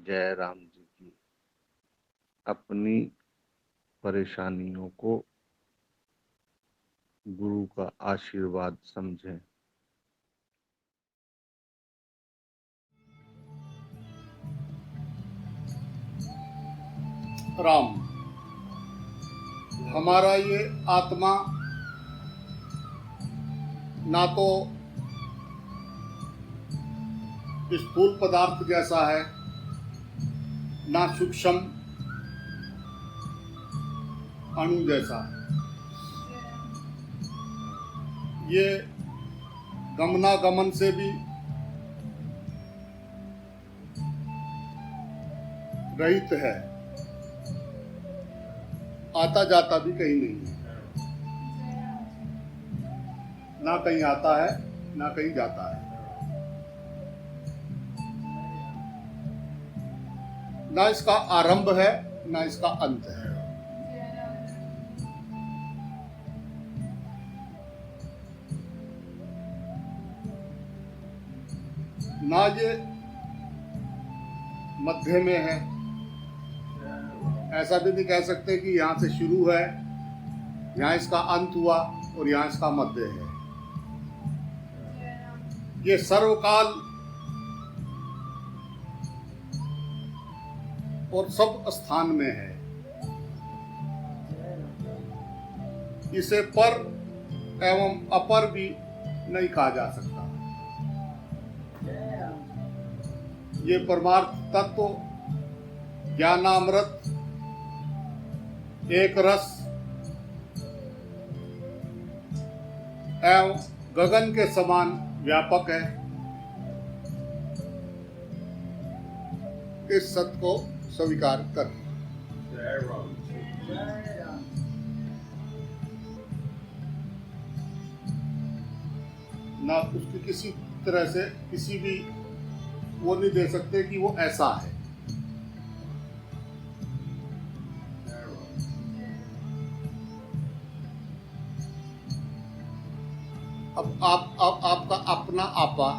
जय राम जी की अपनी परेशानियों को गुरु का आशीर्वाद समझें। राम, हमारा ये आत्मा ना तो स्थूल पदार्थ जैसा है, ना सूक्ष्म अणु जैसा है। ये गमनागमन से भी रहित है, आता जाता भी कहीं नहीं है। ना कहीं आता है, ना कहीं जाता है। ना इसका आरंभ है, ना इसका अंत है। ना ये मध्य में है, ऐसा भी नहीं कह सकते कि यहाँ से शुरू है, यहाँ इसका अंत हुआ और यहाँ इसका मध्य है। ये सर्वकाल और सब स्थान में है। इसे पर एवं अपर भी नहीं कहा जा सकता। ये परमार्थ तत्व ज्ञानामृत एक रस एवं गगन के समान व्यापक है। इस सत्य को स्वीकार कर। ना उसकी किसी तरह से किसी भी वो नहीं दे सकते कि वो ऐसा है। अब आपका अपना आपा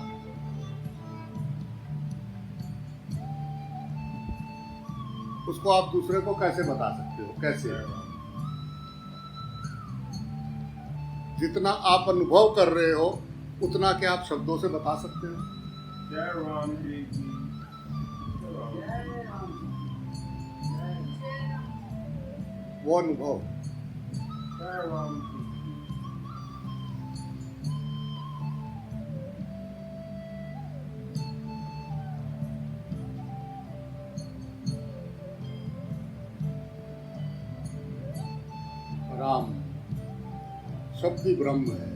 उसको आप दूसरे को कैसे बता सकते हो? कैसे? जितना आप अनुभव कर रहे हो उतना क्या आप शब्दों से बता सकते हो? वो अनुभव राम शब्द ही ब्रह्म है।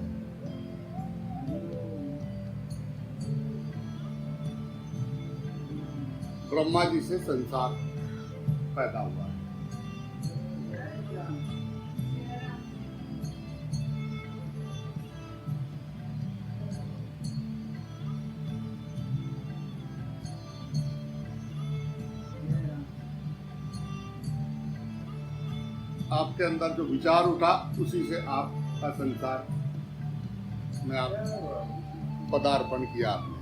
ब्रह्मा जी से संसार पैदा हुआ है। आपके अंदर जो विचार उठा उसी से आपका संसार में आप पदार्पण किया आपने।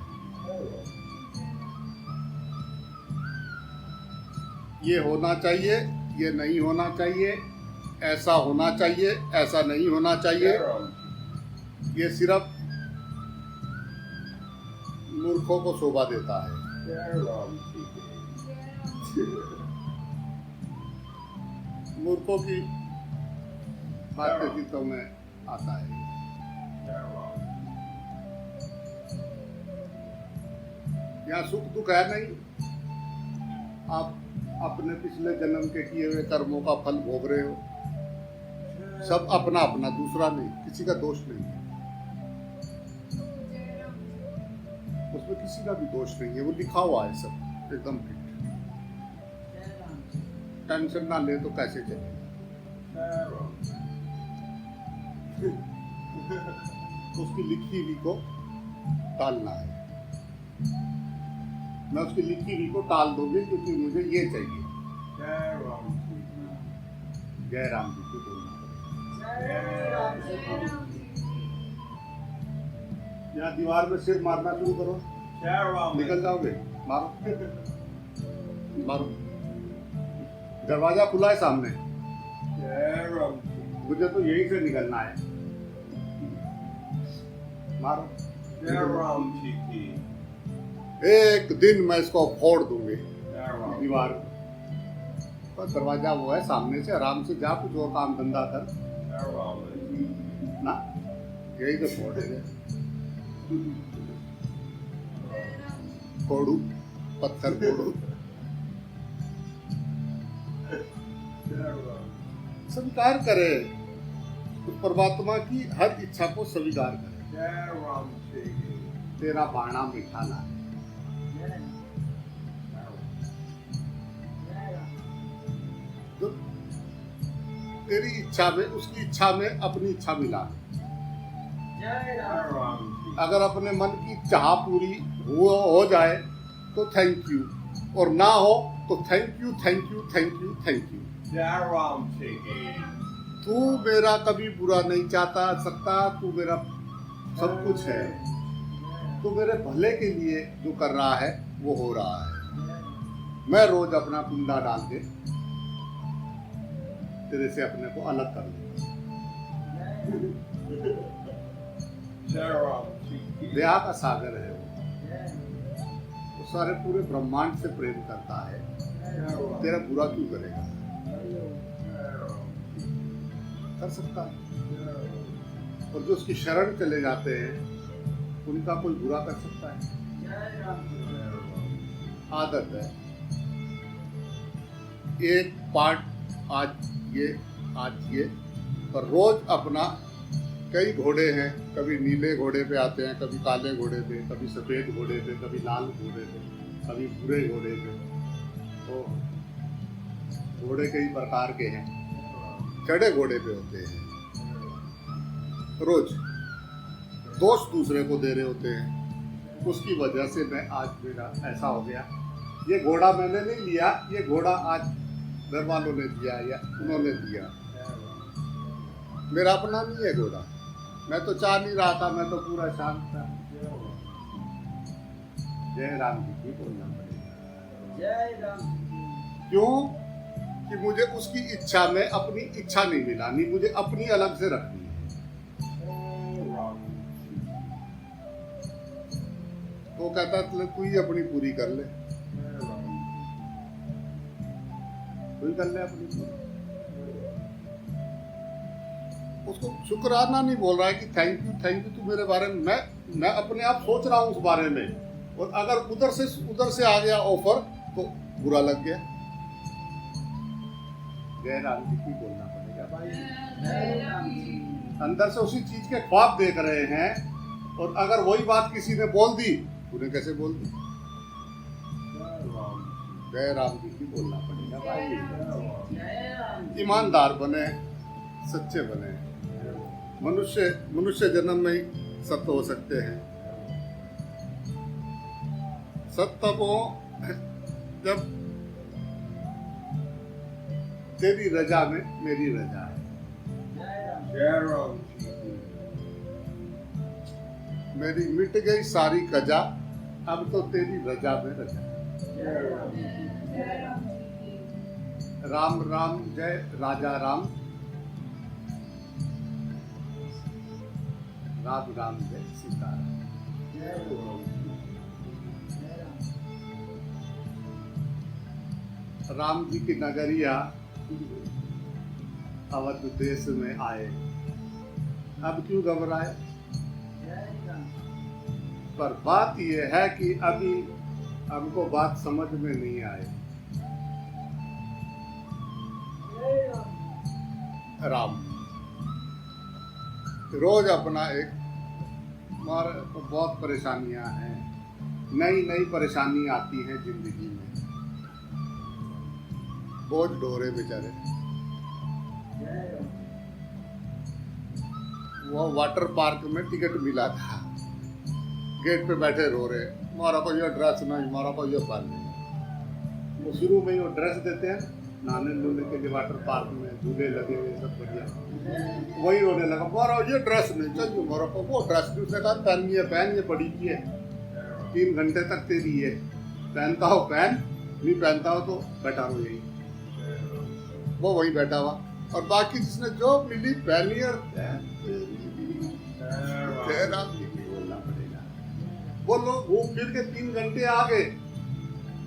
ये होना चाहिए, ये नहीं होना चाहिए, ऐसा होना चाहिए, ऐसा नहीं होना चाहिए। ये सिर्फ मूर्खों को शोभा देता है। मूर्खों की बातचीतों में आता है। यहाँ सुख दुख है नहीं। आप अपने पिछले जन्म के किए हुए कर्मों का फल भोग रहे हो। सब अपना अपना, दूसरा नहीं, किसी का दोष नहीं है उसमें, किसी का भी दोष नहीं है। वो लिखा हुआ है सब एकदम फिट। टेंशन ना ले तो कैसे चले। उसकी लिखी हुई को टालना है। मैं उसकी लिखी हुई को टाल दूंगी क्योंकि मुझे ये चाहिए। जय राम जी को बोलना। यहाँ दीवार में सिर मारना शुरू करो, निकल जाओगे। मारो। मारो। दरवाजा खुला है सामने, जय राम। मुझे तो यहीं से निकलना है। मारो। जय राम जी की। एक दिन मैं इसको फोड़ दूंगी जय राम। दीवार को। पर दरवाजा वो है सामने से, आराम से जा, कुछ और काम धंधा कर जय राम जी। ना, यही तो फोड़ है। फोड़ू, पत्थर फोड़ू। जय राम। स्वीकार करे, उस परमात्मा की हर इच्छा को स्वीकार करे। जय राम जी की। तेरा बाणा मीठा ना है। जो तेरी इच्छा में, उसकी इच्छा में अपनी इच्छा मिला दे। जय राम जी। अगर अपने मन की चाह पूरी हो जाए तो थैंक यू, और ना हो तो thank you thank you thank you thank you. जय राम जी की। तू मेरा कभी बुरा नहीं चाहता सकता, तू मेरा सब कुछ है। तू मेरे भले के लिए जो कर रहा है वो हो रहा है। मैं रोज अपना कुंडा डाल के तेरे से अपने को अलग कर लूंगा। जय राम जी की। दया का सागर है वो सारे पूरे ब्रह्मांड से प्रेम करता है। तेरा बुरा क्यों करेगा? कर सकता है। और जो उसकी शरण चले जाते हैं उनका कोई बुरा कर सकता है? आदत है। एक पार्ट आज ये पर रोज अपना, कई घोड़े हैं, कभी नीले घोड़े पे आते हैं, कभी काले घोड़े पे, कभी सफेद घोड़े पे, कभी लाल घोड़े पे, कभी भूरे घोड़े पे। तो घोड़े कई प्रकार के हैं। चढ़े घोड़े पे होते हैं, रोज दोस्त दूसरे को दे रहे होते हैं। उसकी वजह से मैं आज, मेरा ऐसा हो गया। ये घोड़ा मैंने नहीं लिया, ये घोड़ा आज घर वालों ने दिया या उन्होंने दिया। मेरा अपना नहीं है घोड़ा। मैं तो चाह नहीं रहा था, मैं तो पूरा शांत था। जय राम जी की बोलना पड़ेगा। जय राम। क्यों कि मुझे उसकी इच्छा में अपनी इच्छा नहीं मिलानी, मुझे अपनी अलग से रखनी है। तो कहता तू ही अपनी पूरी कर ले, तू ही कर ले अपनी पूरी। उसको शुक्राना नहीं बोल रहा है कि थैंक यू तू मेरे बारे में। मैं अपने आप सोच रहा हूँ उस बारे में, और अगर उधर से आ गया ऑफर तो बुरा लग गया। जय राम जी की बोलना पड़ेगा भाई। जय राम जी। अंदर से उसी चीज के ख्वाब देख रहे हैं, और अगर वही बात किसी ने बोल दी, तूने कैसे बोल दी? जय राम जी की बोलना पड़ेगा भाई। ईमानदार बने, सच्चे बने। मनुष्य जन्म में ही सत्य हो सकते हैं। सत्य को जब तेरी रजा में मेरी रजा है। जय राम जी। मेरी मिट गई सारी कजा, अब तो तेरी रजा में रजा। राम राम जय राजा राम, राम राम जय सीताराम। राम जी की नगरिया अवध देश में आए, अब क्यों घबराए? पर बात यह है कि अभी हमको बात समझ में नहीं आए। राम रोज अपना एक, हमारे तो बहुत परेशानियां हैं, नई परेशानी आती है जिंदगी में। बोझ ढोरे बेचारे। वो वाटर पार्क में टिकट मिला था, गेट पे बैठे रो रहे, हमारा को ये ड्रेस नहीं, हमारा को ये पाल नहीं। वो शुरू में ही वो ड्रेस देते हैं नहाने धोने के लिए, वाटर पार्क में झूले लगे हुए सब बढ़िया। वही रोने लगा, हमारा ये ड्रेस नहीं चाहिए, हमारा को वो ड्रेस भी। उसने कहा पहन ये पड़ी हुई है, 3 घंटे तक तेरी है, पहनता हो पहन, नहीं पहनता हो तो बैठा रहो यही, वो वहीं बैठा हुआ, और बाकी जिसने जो मिली पहनी और जय राम जी की बोलना पड़ेगा। वो लोग घूम फिर के 3 घंटे आ गए,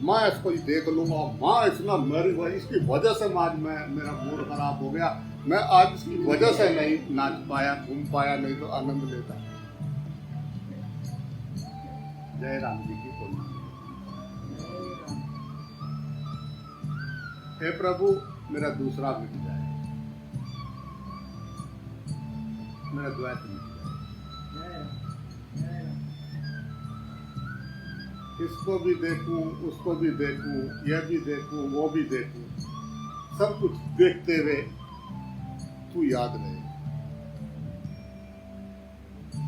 मैं इसको ही देख लूंगा, माँ इतना मेरी इसकी वजह से आज मेरा मूड खराब हो गया, मैं आज इसकी वजह से नहीं नाच पाया, घूम पाया, नहीं तो आनंद लेता। जय राम जी की बोलना। हे प्रभु मेरा दूसरा मिट जाए, मेरा द्वैत मिट जाए, इसको भी देखूं, उसको भी देखूं, यह भी देखूं, वो भी देखूं, सब कुछ देखते हुए तू याद रहे,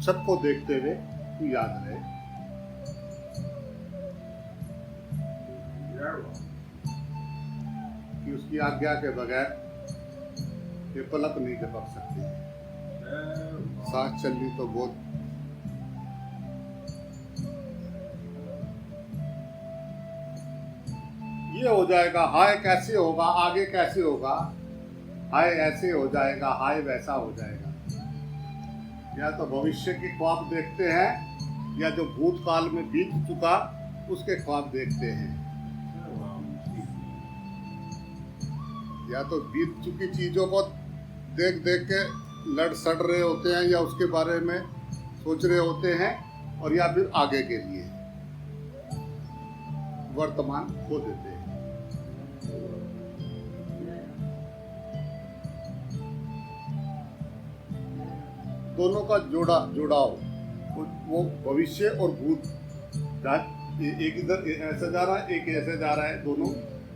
सबको देखते हुए तू याद रहे। कि उसकी आज्ञा के बगैर ये पलक नहीं झपक सकती, सांस चलनी तो बहुत। ये हो जाएगा, हाय कैसे होगा, आगे कैसे होगा, हाय ऐसे हो जाएगा, हाय वैसा हो जाएगा। या तो भविष्य के ख्वाब देखते हैं, या जो भूतकाल में बीत चुका उसके ख्वाब देखते हैं। या तो बीत चुकी चीजों को देख देख के लड़ सड़ रहे होते हैं, या उसके बारे में सोच रहे होते हैं, और या फिर आगे के लिए वर्तमान खो देते हैं। दोनों का जुड़ाव, वो भविष्य और भूत, एक इधर ऐसे जा रहा है, एक ऐसे जा रहा है, दोनों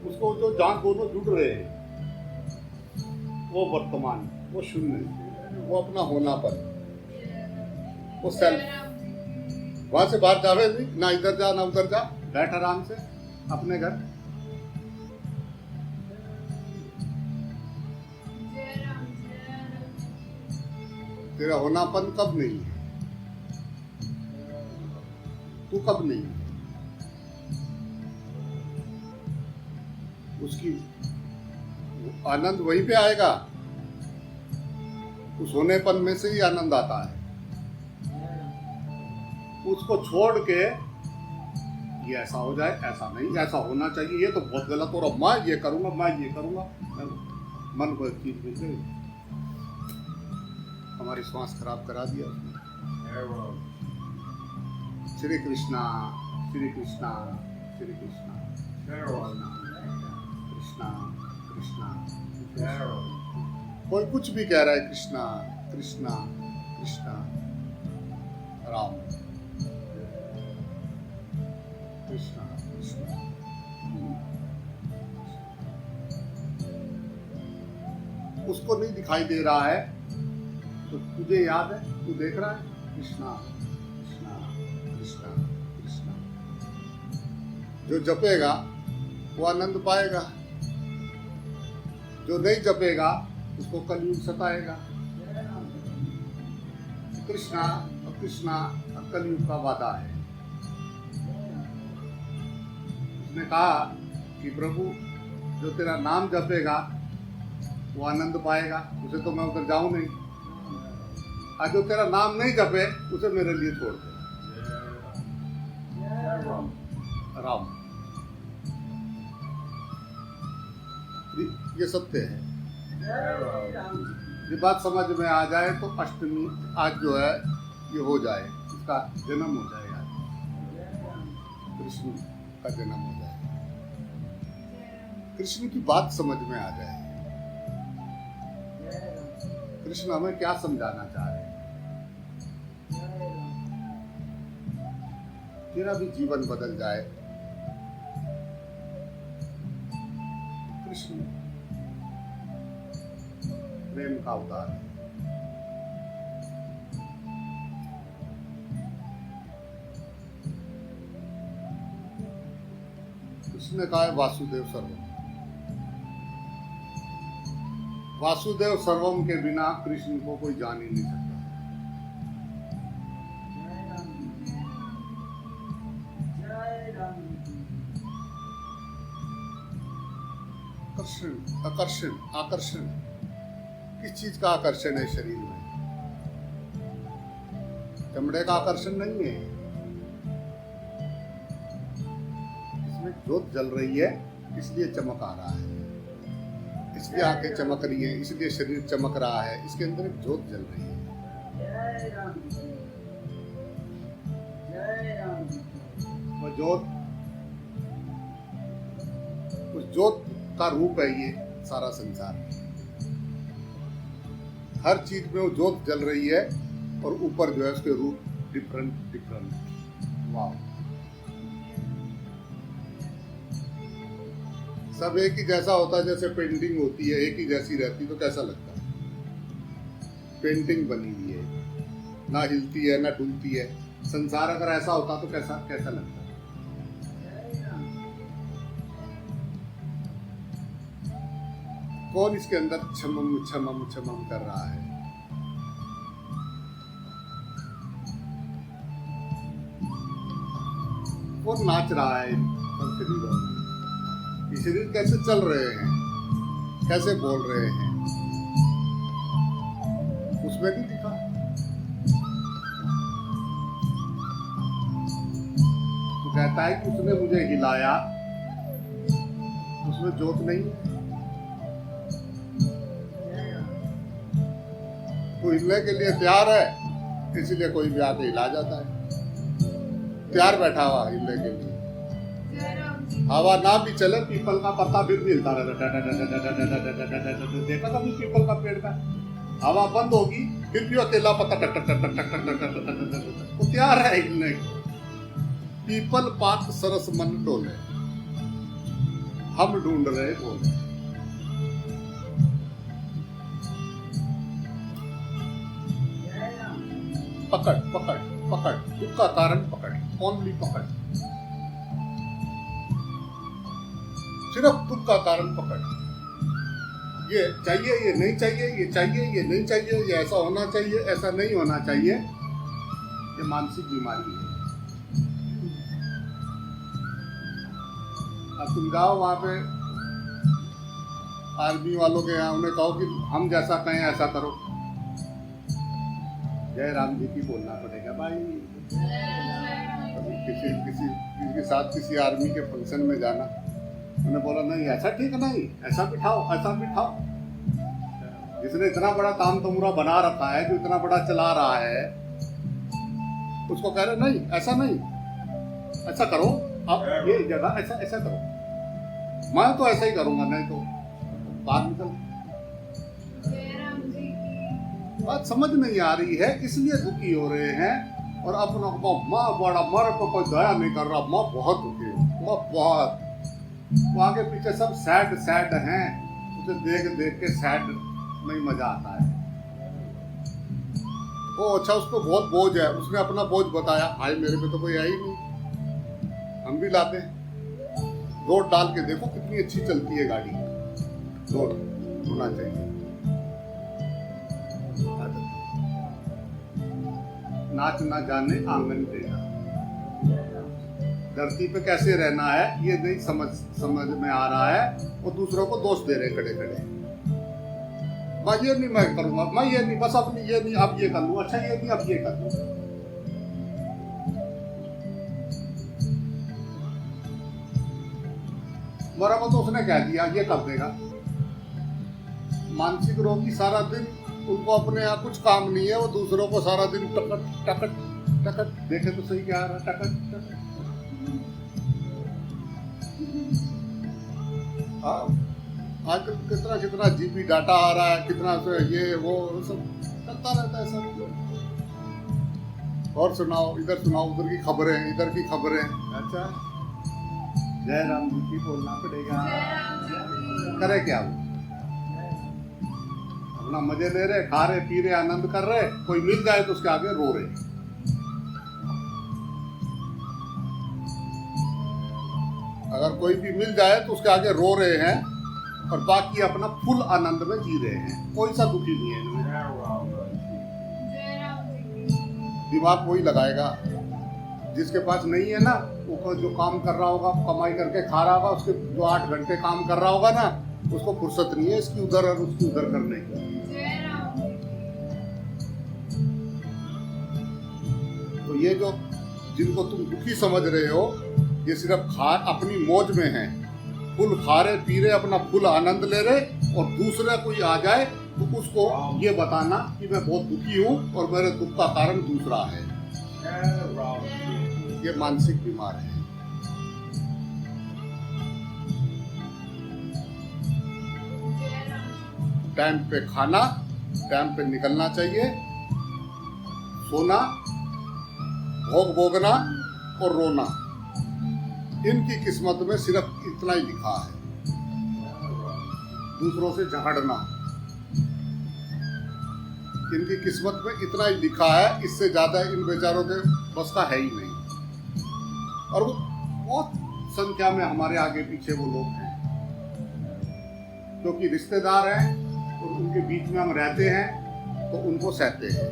उसको जो जहां दोनों जुड़ रहे हैं वो वर्तमान, वो शून्य, वो अपना होना पर, वो सेल्फ। वहां से बाहर जावे नहीं, ना इधर जा ना उधर जा, बैठ आराम से अपने घर। तेरा होनापन कब नहीं है, तू कब नहीं है, उसकी आनंद वहीं पे आएगा, उस होनेपन में से ही आनंद आता है। उसको छोड़ के ये ऐसा हो जाए, ऐसा नहीं, ऐसा होना चाहिए, ये तो बहुत गलत हो रहा, मैं ये करूंगा, मैं ये करूंगा, मन को एक चीज मिल गई, हमारी श्वास खराब करा दिया उसने। श्री कृष्णा श्री कृष्णा श्री कृष्णा कृष्णा कृष्णा। कोई कुछ भी कह रहा है, कृष्णा कृष्णा कृष्णा, राम कृष्णा कृष्णा। उसको नहीं दिखाई दे रहा है तो तुझे याद है, तू देख रहा है, कृष्णा कृष्णा कृष्णा कृष्णा। जो जपेगा वो आनंद पाएगा, जो नहीं जपेगा उसको कलयुग सताएगा। कृष्णा और कृष्णा कलयुग का वादा है। उसने कहा कि प्रभु जो तेरा नाम जपेगा वो आनंद पाएगा, उसे तो मैं उधर जाऊं नहीं, और जो तेरा नाम नहीं जपे उसे मेरे लिए छोड़ दे। राम, ये सत्य है। ये बात समझ में आ जाए तो अष्टमी आज जो है ये हो जाए, इसका जन्म हो जाएगा, कृष्ण का जन्म हो जाएगा, कृष्ण की बात समझ में आ जाए, कृष्ण हमें क्या समझाना चाह रहे हैं। तेरा भी जीवन बदल जाए। कृष्ण प्रेम का अवतार है। उसने कहा है वासुदेव सर्वम। वासुदेव सर्वम के बिना कृष्ण को कोई जान ही नहीं सकता। आकर्षण आकर्षण आकर्षण, किस चीज का आकर्षण है शरीर में? चमड़े का आकर्षण नहीं है, इसमें ज्योत जल रही है इसलिए चमक आ रहा है, इसलिए आंखें चमक रही है, इसलिए शरीर चमक रहा है, इसके अंदर एक ज्योत जल रही है। जय राम जी, जय राम जी, वो ज्योत, उस ज्योत का रूप है ये सारा संसार। हर चीज में वो ज्योत जल रही है और ऊपर जो है उसके रूप डिफरेंट डिफरेंट। वाह, सब एक ही जैसा होता है, जैसे पेंटिंग होती है एक ही जैसी रहती तो कैसा लगता है? पेंटिंग बनी हुई है, ना हिलती है ना डुलती है। संसार अगर ऐसा होता तो कैसा कैसा लगता? कौन इसके अंदर छमम छमम छमम कर रहा है? कौन नाच रहा है इन शरीरों में? ये शरीर कैसे चल रहे हैं, कैसे बोल रहे हैं, उसमें नहीं दिखा। तो कहता है कि उसने मुझे हिलाया, उसमें ज्योत नहीं है। वो हिलने के लिए तैयार है, इसीलिए कोई भी आके हिला जाता है, तैयार बैठा हुआ हिलने के लिए। हवा ना भी चले, पीपल का पत्ता फिर भी हिलता रहता है। देखा कभी पीपल का पेड़ का? हवा बंद होगी फिर भी अकेला पत्ता टक टक टक टक टक टक टक, वो तैयार है हिलने को। पीपल पात सरस मन डोले, हम ढूंढ रहे बोले। पकड़ पकड़ पकड़, दुख का कारण पकड़, ओनली पकड़, सिर्फ दुख का कारण पकड़। ये चाहिए, ये नहीं चाहिए, ये चाहिए, ये नहीं चाहिए, ये ऐसा होना चाहिए, ऐसा नहीं होना चाहिए, ये मानसिक बीमारी है। अब तुम जाओ वहां पे आर्मी वालों के यहाँ, उन्हें कहो कि हम जैसा कहें ऐसा करो, जय राम जी की बोलना पड़ेगा भाई। किसी किसी के साथ किसी आर्मी के फंक्शन में जाना, उन्होंने बोला नहीं ऐसा ठीक नहीं, ऐसा बिठाओ, ऐसा बिठाओ। जिसने इतना बड़ा काम तमुरा बना रखा है, जो इतना बड़ा चला रहा है, उसको कह रहे नहीं ऐसा नहीं, ऐसा करो, आप ये जगह ऐसा ऐसा करो। मैं तो ऐसा ही करूंगा, नहीं तो बाहर निकल। बात समझ नहीं आ रही है, इसलिए दुखी हो रहे हैं। और अपना माँ बड़ा मर पर कोई दया नहीं कर रहा, माँ बहुत दुखी है, माँ बहुत। वो आगे पीछे सब सैड सैड हैं, उसे देख देख के सैड में मजा आता है। ओ अच्छा, उसको बहुत बोझ है, उसने अपना बोझ बताया, भाई मेरे पे तो कोई है ही नहीं, हम भी लाते हैं। रोड डाल के देखो कितनी अच्छी चलती है गाड़ी, रोड होना चाहिए। नाच ना जाने आंगन टेढ़ा, धरती पे कैसे रहना है ये नहीं समझ में आ रहा है, और दूसरों को दोष दे रहे खड़े खड़े। मैं ये नहीं मैं करूंगा, मैं ये नहीं, बस अपनी ये नहीं अब ये कर लूं, अच्छा ये नहीं अब ये कर लूं। मरा को तो उसने कह दिया ये कर देगा। मानसिक रोगी सारा दिन, उनको अपने यहाँ कुछ काम नहीं है, वो दूसरों को सारा दिन टकट टकट टकट, देखे तो सही क्या आ रहा है, टकट टकट। आजकल कितना कितना जीबी डाटा आ रहा है, कितना ये वो सब करता रहता है सब। और सुनाओ, इधर सुनाओ, उधर की खबरें, इधर की खबरें। अच्छा, जय राम जी की बोलना पड़ेगा। करे क्या वो? अपना मजे ले रहे, खा रहे, पी रहे, आनंद कर रहे, कोई मिल जाए तो उसके आगे रो रहे। अगर कोई भी मिल जाए तो उसके आगे रो रहे हैं, और बाकी अपना फुल आनंद में जी रहे हैं, कोई सा दुखी नहीं है इनमें। दिमाग वही लगाएगा, जिसके पास नहीं है ना, वो जो काम कर रहा होगा, कमाई करके खा रहा होगा, उसके जो 8 घंटे काम कर रहा होगा ना, उसको फुर्सत नहीं है इसकी उधर और उसकी उधर करने की। तो ये जो जिनको तुम दुखी समझ रहे हो, ये सिर्फ अपनी मौज में है, फुल खा रहे पी रहे, अपना फुल आनंद ले रहे, और दूसरा कोई आ जाए तो उसको ये बताना कि मैं बहुत दुखी हूँ और मेरे दुख का कारण दूसरा है। ये मानसिक बीमार है। टाइम पे खाना, टाइम पे निकलना चाहिए, सोना, भोग भोगना और रोना, इनकी किस्मत में सिर्फ इतना ही लिखा है। दूसरों से झगड़ना, इनकी किस्मत में इतना ही लिखा है, इससे ज्यादा इन बेचारों के बस का है ही नहीं। और वो बहुत संख्या में हमारे आगे पीछे वो लोग हैं, क्योंकि रिश्तेदार हैं और उनके बीच में हम रहते हैं तो उनको सहते हैं।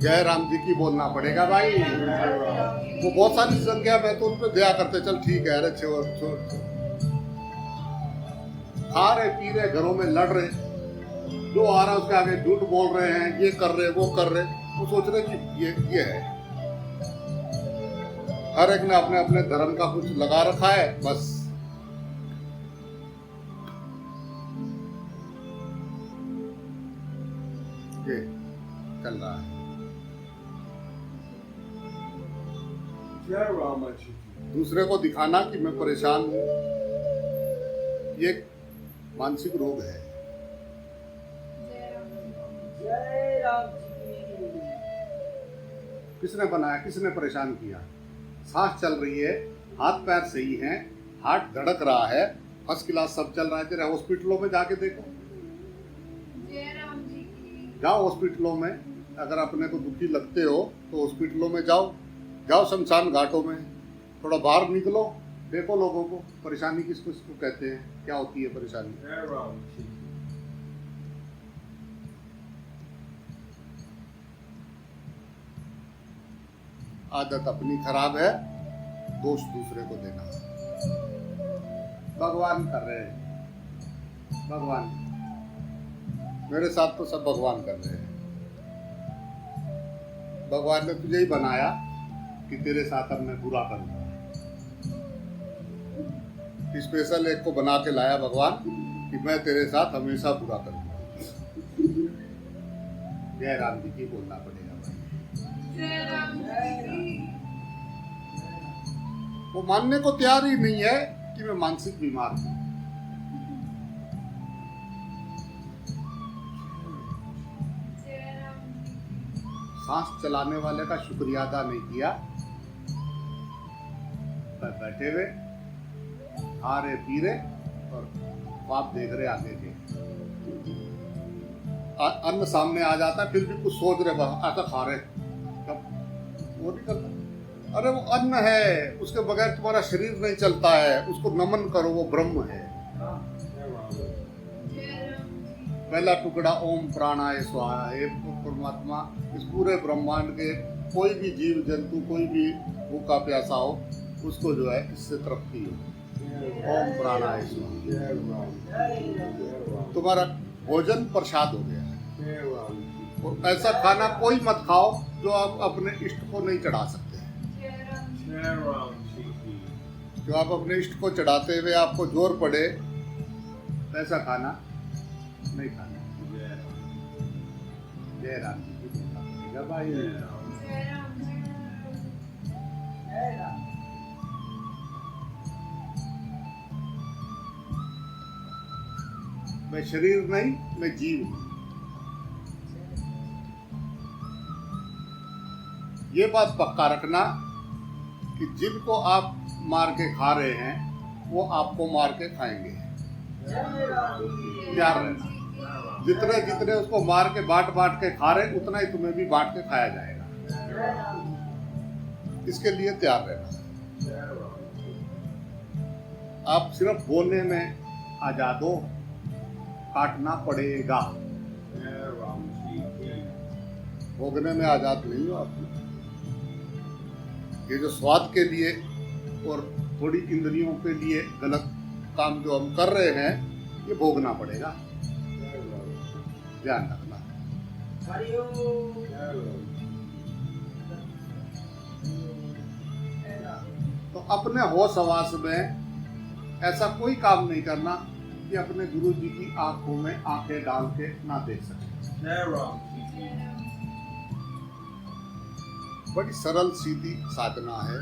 जय राम जी की बोलना पड़ेगा भाई। वो बहुत सारी संख्या में तो उन पर दया करते, चल ठीक है, अरे छोड़, खा रहे पी रहे, घरों में लड़ रहे, जो आ रहा है उसके आगे झूठ बोल रहे हैं, ये कर रहे वो कर रहे, वो सोच रहे कि ये है। हर एक ने अपने अपने धर्म का कुछ लगा रखा है, बस ये चल रहा है। दूसरे को दिखाना कि मैं परेशान हूं, ये मानसिक रोग है। जय राम जी। किसने बनाया, किसने परेशान किया? सांस चल रही है, हाथ पैर सही हैं, हार्ट धड़क रहा है, फर्स्ट क्लास सब चल रहा है। तेरे हॉस्पिटलों में जाके देखो, जाओ हॉस्पिटलों में, अगर अपने को दुखी लगते हो तो हॉस्पिटलों में जाओ, जाओ शमशान घाटों में, थोड़ा बाहर निकलो, देखो लोगों को परेशानी किसको किसको कहते हैं, क्या होती है परेशानी। आदत अपनी खराब है, दोष दूसरे को देना। भगवान कर रहे हैं, भगवान मेरे साथ तो सब भगवान कर रहे हैं। भगवान ने तुझे ही बनाया कि तेरे साथ अब मैं बुरा करूंगा। स्पेशल एक को बना के लाया भगवान कि मैं तेरे साथ हमेशा बुरा करूंगा। जय राम जी की बोलना पड़ेगा भाई। वो मानने को तैयार ही नहीं है कि मैं मानसिक बीमार हूं। सांस चलाने वाले का शुक्रिया अदा नहीं किया, पर बैठे हुए खा रहे पी रहे और बाप देख रहे आगे के। अन्न सामने आ जाता फिर भी कुछ सोच रहे, ऐसा खा रहे, तब वो नहीं करता। अरे वो अन्न है, उसके बगैर तुम्हारा शरीर नहीं चलता है, उसको नमन करो, वो ब्रह्म है। पहला टुकड़ा ओम प्राणाय स्वाहा। हे परमात्मा, इस पूरे ब्रह्मांड के कोई भी जीव जंतु, कोई भी भूखा प्यासा हो, उसको जो है इससे तृप्ति हो। ओम प्राणाय स्वाहा। तुम्हारा भोजन प्रसाद हो गया। और ऐसा खाना कोई मत खाओ जो आप अपने इष्ट को नहीं चढ़ा सकते। जो आप अपने इष्ट को चढ़ाते हुए आपको जोर पड़े, ऐसा खाना नहीं खाना। जय राम जी की बोलना पड़ेगा भाई। मैं शरीर नहीं, मैं जीव हूं। ये बात पक्का रखना कि जिनको आप मार के खा रहे हैं वो आपको मार के खाएंगे। तैयार रहना। जितने जितने उसको मार के बांट के खा रहे, उतना ही तुम्हें भी बांट के खाया जाएगा। इसके लिए तैयार रहना। आप सिर्फ बोलने में आजाद हो, काटना पड़ेगा। भोगने में आजाद नहीं हो आप। ये जो स्वाद के लिए और थोड़ी इंद्रियों के लिए गलत काम जो हम कर रहे हैं, ये भोगना पड़ेगा, ध्यान रखना। हरिओम। तो अपने होश हवास में ऐसा कोई काम नहीं करना कि अपने गुरु जी की आंखों में आंखें डाल के ना देख सके। बड़ी सरल सीधी साधना है,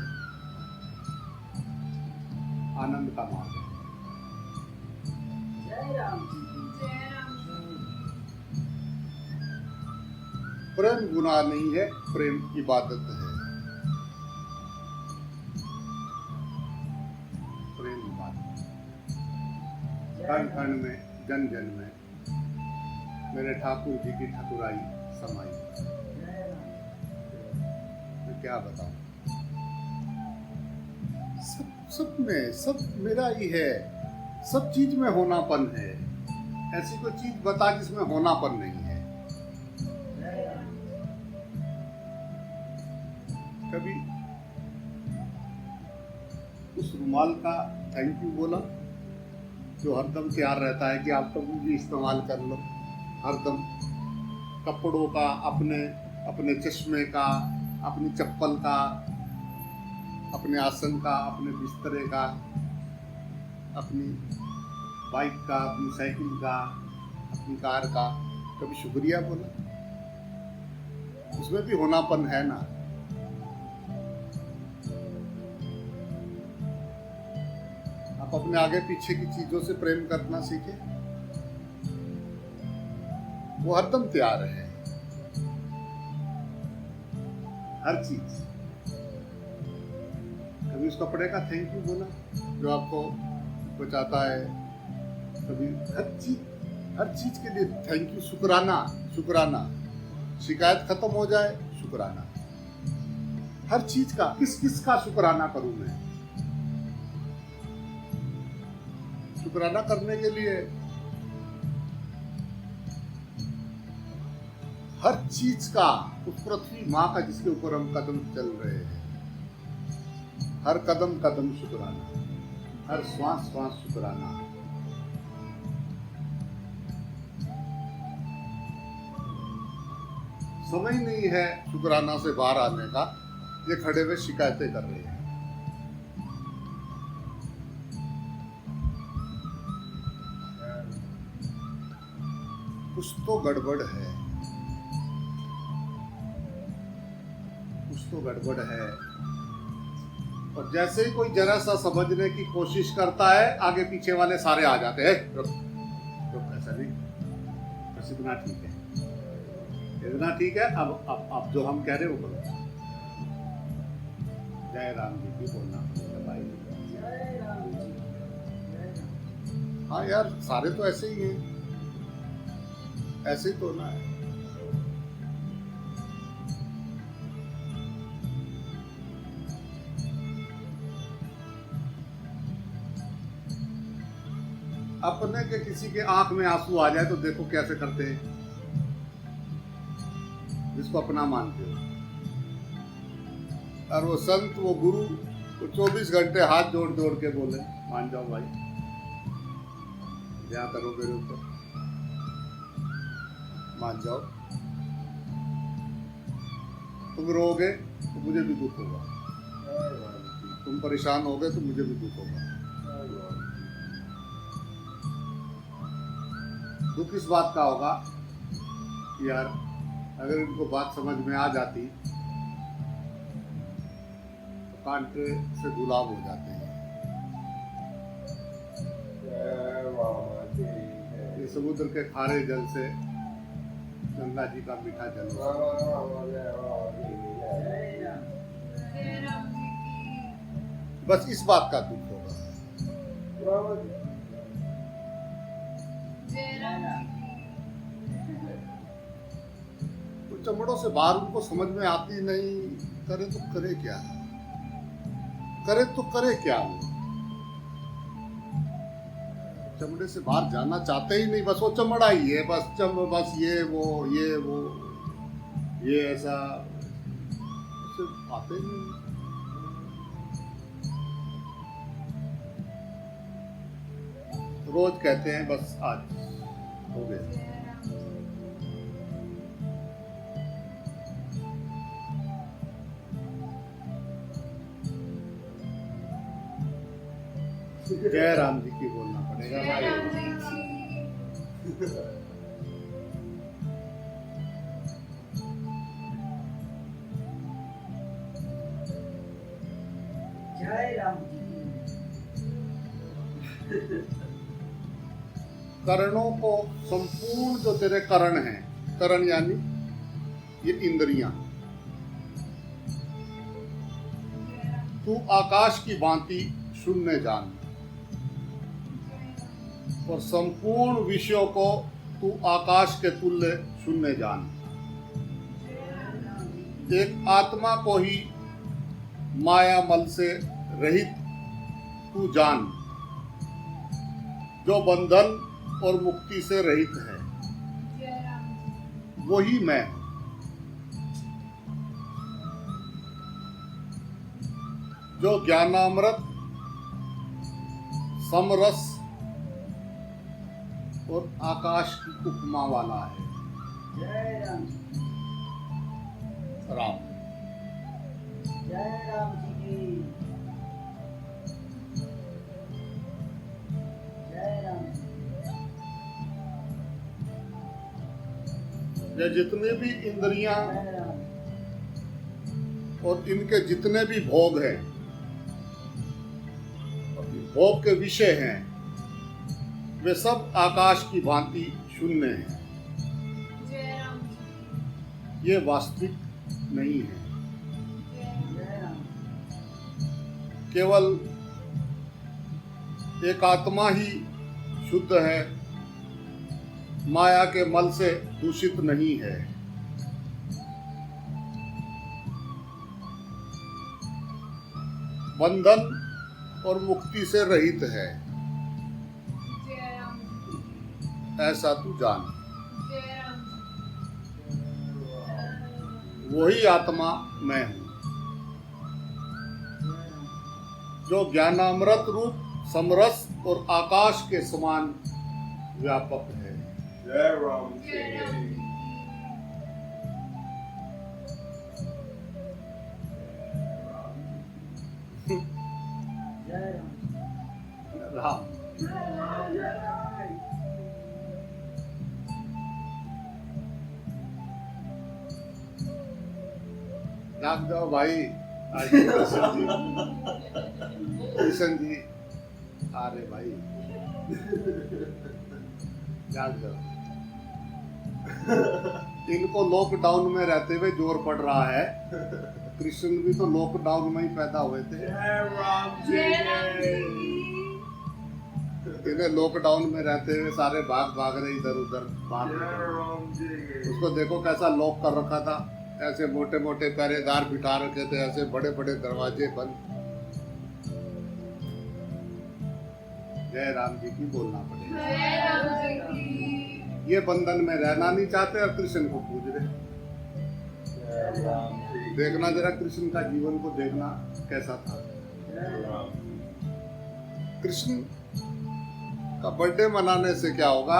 आनंद का मार्ग है। जय राम जी की। प्रेम गुनाह नहीं है, प्रेम इबादत है। प्रेम इबादत, कण कण में, जन जन में मेरे ठाकुर जी की ठकुराई समाई। मैं क्या बताऊं, सब में सब मेरा ही है, सब चीज में होनापन है। ऐसी कोई चीज बता जिसमें होनापन नहीं है। कभी उस रुमाल का थैंक यू बोला जो हरदम तैयार रहता है कि आप कभी भी इस्तेमाल कर लो, हरदम। कपड़ों का, अपने चश्मे का, अपनी चप्पल का, अपने आसन का, अपने बिस्तरे का, अपनी बाइक का, अपनी साइकिल का, अपनी कार का, कभी शुक्रिया बोला? उसमें भी होनापन है ना। आप अपने आगे पीछे की चीजों से प्रेम करना सीखे, वो हरदम तैयार है, हर चीज। कभी उस कपड़े का थैंक यू बोला जो आपको बचाता है? कभी हर चीज के लिए थैंक यू, शुक्राना। शिकायत खत्म हो जाए, शुक्राना। हर चीज का, किस का शुक्राना करूं मैं? शुक्राना करने के लिए हर चीज का, उस पृथ्वी माँ का जिसके ऊपर हम कदम चल रहे हैं, हर कदम कदम शुक्राना, हर श्वास श्वास शुक्राना। समय नहीं है शुक्राना से बाहर आने का, ये खड़े हुए शिकायतें कर रहे हैं। कुछ तो गड़बड़ है, कुछ तो गड़बड़ है। और जैसे ही कोई जरा सा समझने की कोशिश करता है, आगे पीछे वाले सारे आ जाते हैं, रुक रुक, ऐसा नहीं, बस इतना ठीक है, इतना ठीक है। अब जो हम कह रहे हो बोलो। जय राम जी की बोलना भाई। जय राम जी। हाँ यार, सारे तो ऐसे ही हैं, ऐसे ही तो ना है। अपने के किसी के आंख में आंसू आ जाए तो देखो कैसे करते हैं, जिसको अपना मानते हो। और वो संत, वो गुरु, वो 24 घंटे हाथ जोड़ जोड़ के बोले, मान जाओ भाई, दया करो मेरे ऊपर, मान जाओ। तुम रोगे तो मुझे भी दुख होगा, तुम परेशान होगे तो मुझे भी दुख होगा। दुख इस बात का होगा कि यार अगर इनको बात समझ में आ जाती तो कांटे से गुलाब हो जाते हैं। ये समुद्र के खारे जल से गंगा जी का मीठा जल हो। बस इस बात का दुख होगा। तो चमड़ों से बाहर उनको समझ में आती नहीं, करे तो करे क्या, करे तो करे क्या। वो चमड़े से बाहर जाना चाहते ही नहीं, बस वो चमड़ा ही है, बस ये वो ये ऐसा आते ही नहीं। रोज कहते हैं बस आज हो गया। जय राम जी की बोलना पड़ेगा भाई। जय राम जी की। करणों को संपूर्ण जो तेरे करण हैं, करण यानी ये इंद्रियां, तू आकाश की भांति शून्य जान और संपूर्ण विषयों को तू आकाश के तुल्य शून्य जान। एक आत्मा को ही माया मल से रहित तू जान, जो बंधन और मुक्ति से रहित है, वही मैं हूं। जो ज्ञानामृत समरस और आकाश की उपमा वाला है। जय राम जी की। राम जय राम जी की। जय राम जी। ये जितने भी इंद्रियां जय राम। और इनके जितने भी भोग हैं, भोग के विषय हैं, वे सब आकाश की भांति शून्य हैं। ये वास्तविक नहीं है। जय राम। केवल एक आत्मा ही शुद्ध है, माया के मल से दूषित नहीं है। बंधन और मुक्ति से रहित है, ऐसा तू जान। वही आत्मा मैं हूं, जो ज्ञानामृत रूप समरस और आकाश के समान व्यापक है। जय राम जी। जय राम। राम जाग जाओ भाई। आज कृष्ण जी आ रहे भाई, जाग जाओ। इनको लॉकडाउन में रहते हुए जोर पड़ रहा है। कृष्ण भी तो लॉकडाउन में ही पैदा हुए थे। जय राम जी। इन्हें लॉकडाउन में रहते हुए सारे भाग रहे इधर उधर बाहर। जय राम जी। उसको देखो कैसा लॉक कर रखा था, ऐसे मोटे मोटे पहरेदार बिठा रखे थे, ऐसे बड़े बड़े दरवाजे बंद। जय राम जी की बोलना पड़ेगा। ये बंधन में रहना नहीं चाहते और कृष्ण को पूज रहे। जय राम जी। देखना जरा कृष्ण का जीवन को देखना कैसा था। जय राम। कृष्ण का बर्थडे मनाने से क्या होगा,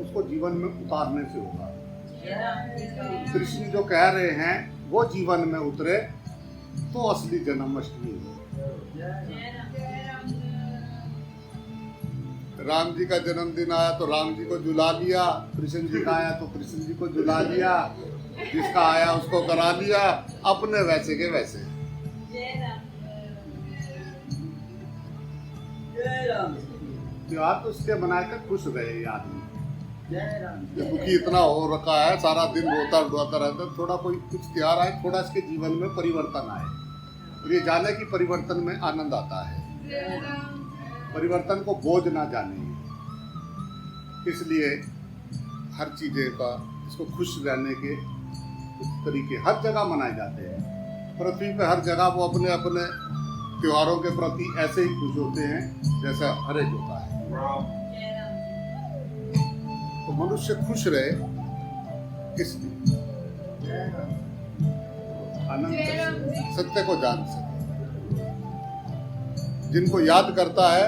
उसको जीवन में उतारने से होगा। कृष्ण जो कह रहे हैं वो जीवन में उतरे तो असली जन्माष्टमी हो। राम जी का जन्मदिन आया तो राम जी को झुला लिया, कृष्ण जी का आया तो कृष्ण जी को झुला लिया, जिसका आया उसको करा लिया, अपने वैसे के वैसे। जय राम। त्योहार तो उसके बनाकर खुश रहे ये आदमी। जय राम। ये दुखी इतना हो रखा है, सारा दिन रोता रहता है। थोड़ा कोई कुछ त्योहार आए, थोड़ा इसके जीवन में परिवर्तन आए, और ये जाने कि परिवर्तन में आनंद आता है। परिवर्तन को बोझ ना जाने, इसलिए हर चीजें का इसको खुश रहने के तरीके हर जगह मनाए जाते हैं। पृथ्वी पे हर जगह वो अपने अपने त्योहारों के प्रति ऐसे ही खुश होते हैं जैसा हर एक होता है। तो मनुष्य खुश रहे इसलिए आनंद कर सके, सत्य को जान सके। जिनको याद करता है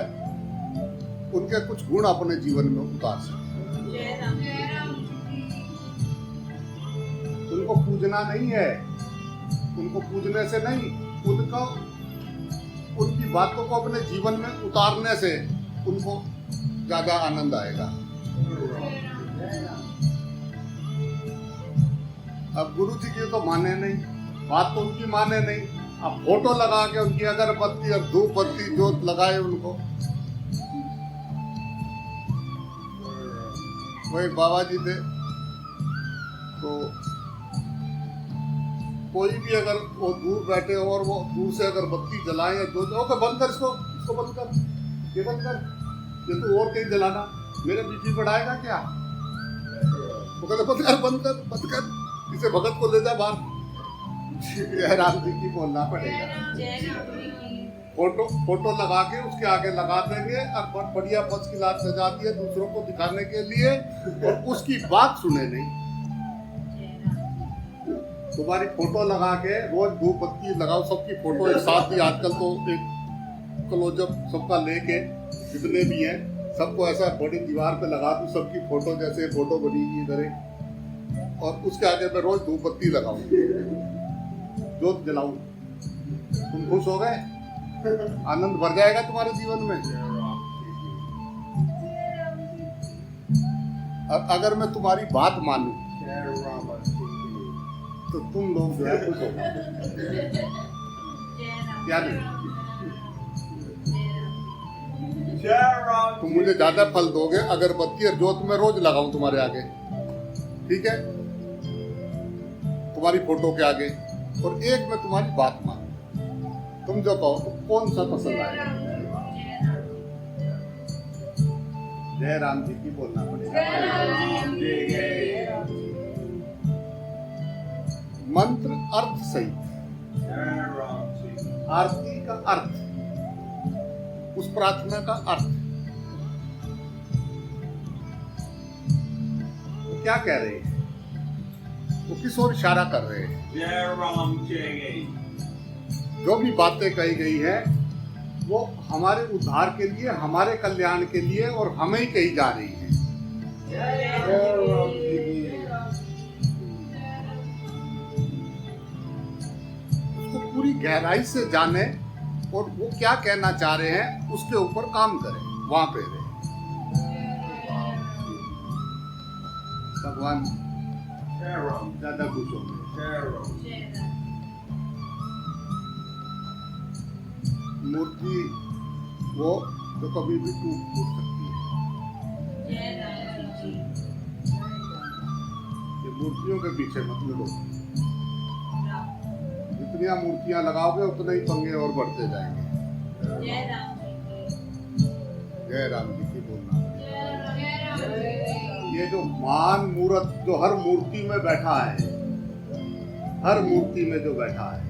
उनके कुछ गुण अपने जीवन में उतार सके। जय राम उनको पूजना नहीं है, उनको पूजने से नहीं, उनको उनकी बातों को अपने जीवन में उतारने से उनको ज्यादा आनंद आएगा। अब गुरु जी की तो माने नहीं, बात तो उनकी माने नहीं। अब फोटो लगा के उनकी अगरबत्ती और धूप बत्ती जोत लगाए उनको। वही बाबा जी थे, तो कोई भी अगर वो दूर बैठे हो और वो दूर से अगर बत्ती जलाए या जोत, ओके बंद कर इसको बंद कर, ये बंद कर, ये तो और कहीं जलाना, मेरे बीपी बढ़ाएगा क्या? वो कहते बंद कर, इसे भगत को ले जा बाहर। ये राम जी की बोलना पड़ेगा। फोटो लगा के उसके आगे लगा देंगे और बहुत बढ़िया फर्स्ट क्लास सजा दिए दूसरों को दिखाने के लिए, और उसकी बात सुने नहीं। तुम्हारी फोटो लगा के रोज धूप बत्ती लगाओ, सबकी फोटो एक साथ ही, आजकल तो एक क्लोजअप सबका लेके जितने भी हैं सबको ऐसा बड़ी दीवार पे लगा दूं, सबकी फोटो जैसे फोटो बनेगी इधर एक, और उसके आगे मैं रोज धूप बत्ती लगाऊं, जोत जलाऊं। तुम खुश हो गए? आनंद भर जाएगा तुम्हारे जीवन में। अब अगर मैं तुम्हारी बात मानूं तो तुम लोग जो है खुश हो क्या नहीं? तुम मुझे ज्यादा फल दोगे अगरबत्ती और जोत में रोज लगाऊं तुम्हारे आगे, ठीक है, तुम्हारी फोटो के आगे, और एक मैं तुम्हारी बात मानूं, तुम जो कहो तो कौन सा पसंद आएगा? जय राम जी की बोलना पड़ेगा। मंत्र अर्थ सहित, आरती का अर्थ, उस प्रार्थना का अर्थ, वो क्या कह रहे हैं, वो किस ओर इशारा कर रहे हैं? जो भी बातें कही गई है वो हमारे उद्धार के लिए, हमारे कल्याण के लिए, और हमें ही कही जा रही है। उसको पूरी गहराई से जाने और वो क्या कहना चाह रहे हैं उसके ऊपर काम करें, वहां पे रहे। भगवान ज्यादा खुश होंगे। मूर्ति वो तो कभी भी टूट सकती है। ये मूर्तियों के पीछे मत लगो, जितनी मूर्तियां लगाओगे उतने ही पंगे और बढ़ते जाएंगे। जय राम जी की बोलना। ये जो महान मूर्त जो हर मूर्ति में बैठा है, हर मूर्ति में जो बैठा है,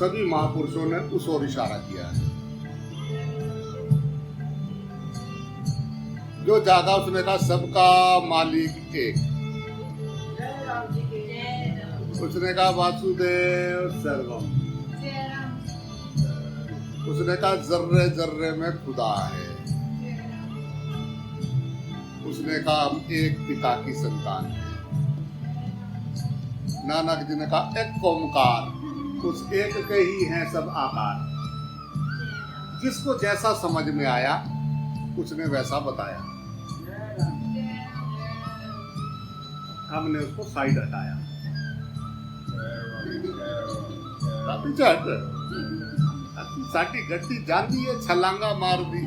सभी महापुरुषों ने उस ओर इशारा किया है। जो जागा उसने कहा सबका मालिक एक, उसने कहा वासुदेव सर्वम, उसने कहा जर्रे जर्रे में खुदा है, उसने कहा हम एक पिता की संतान है। नानक जी ने कहा एक ओंकार, उस एक के ही हैं सब आकार। जिसको जैसा समझ में आया उसने वैसा बताया, हमने उसको साइड हटाया। साटी गट्टी जानी है, छलांगा मार दी।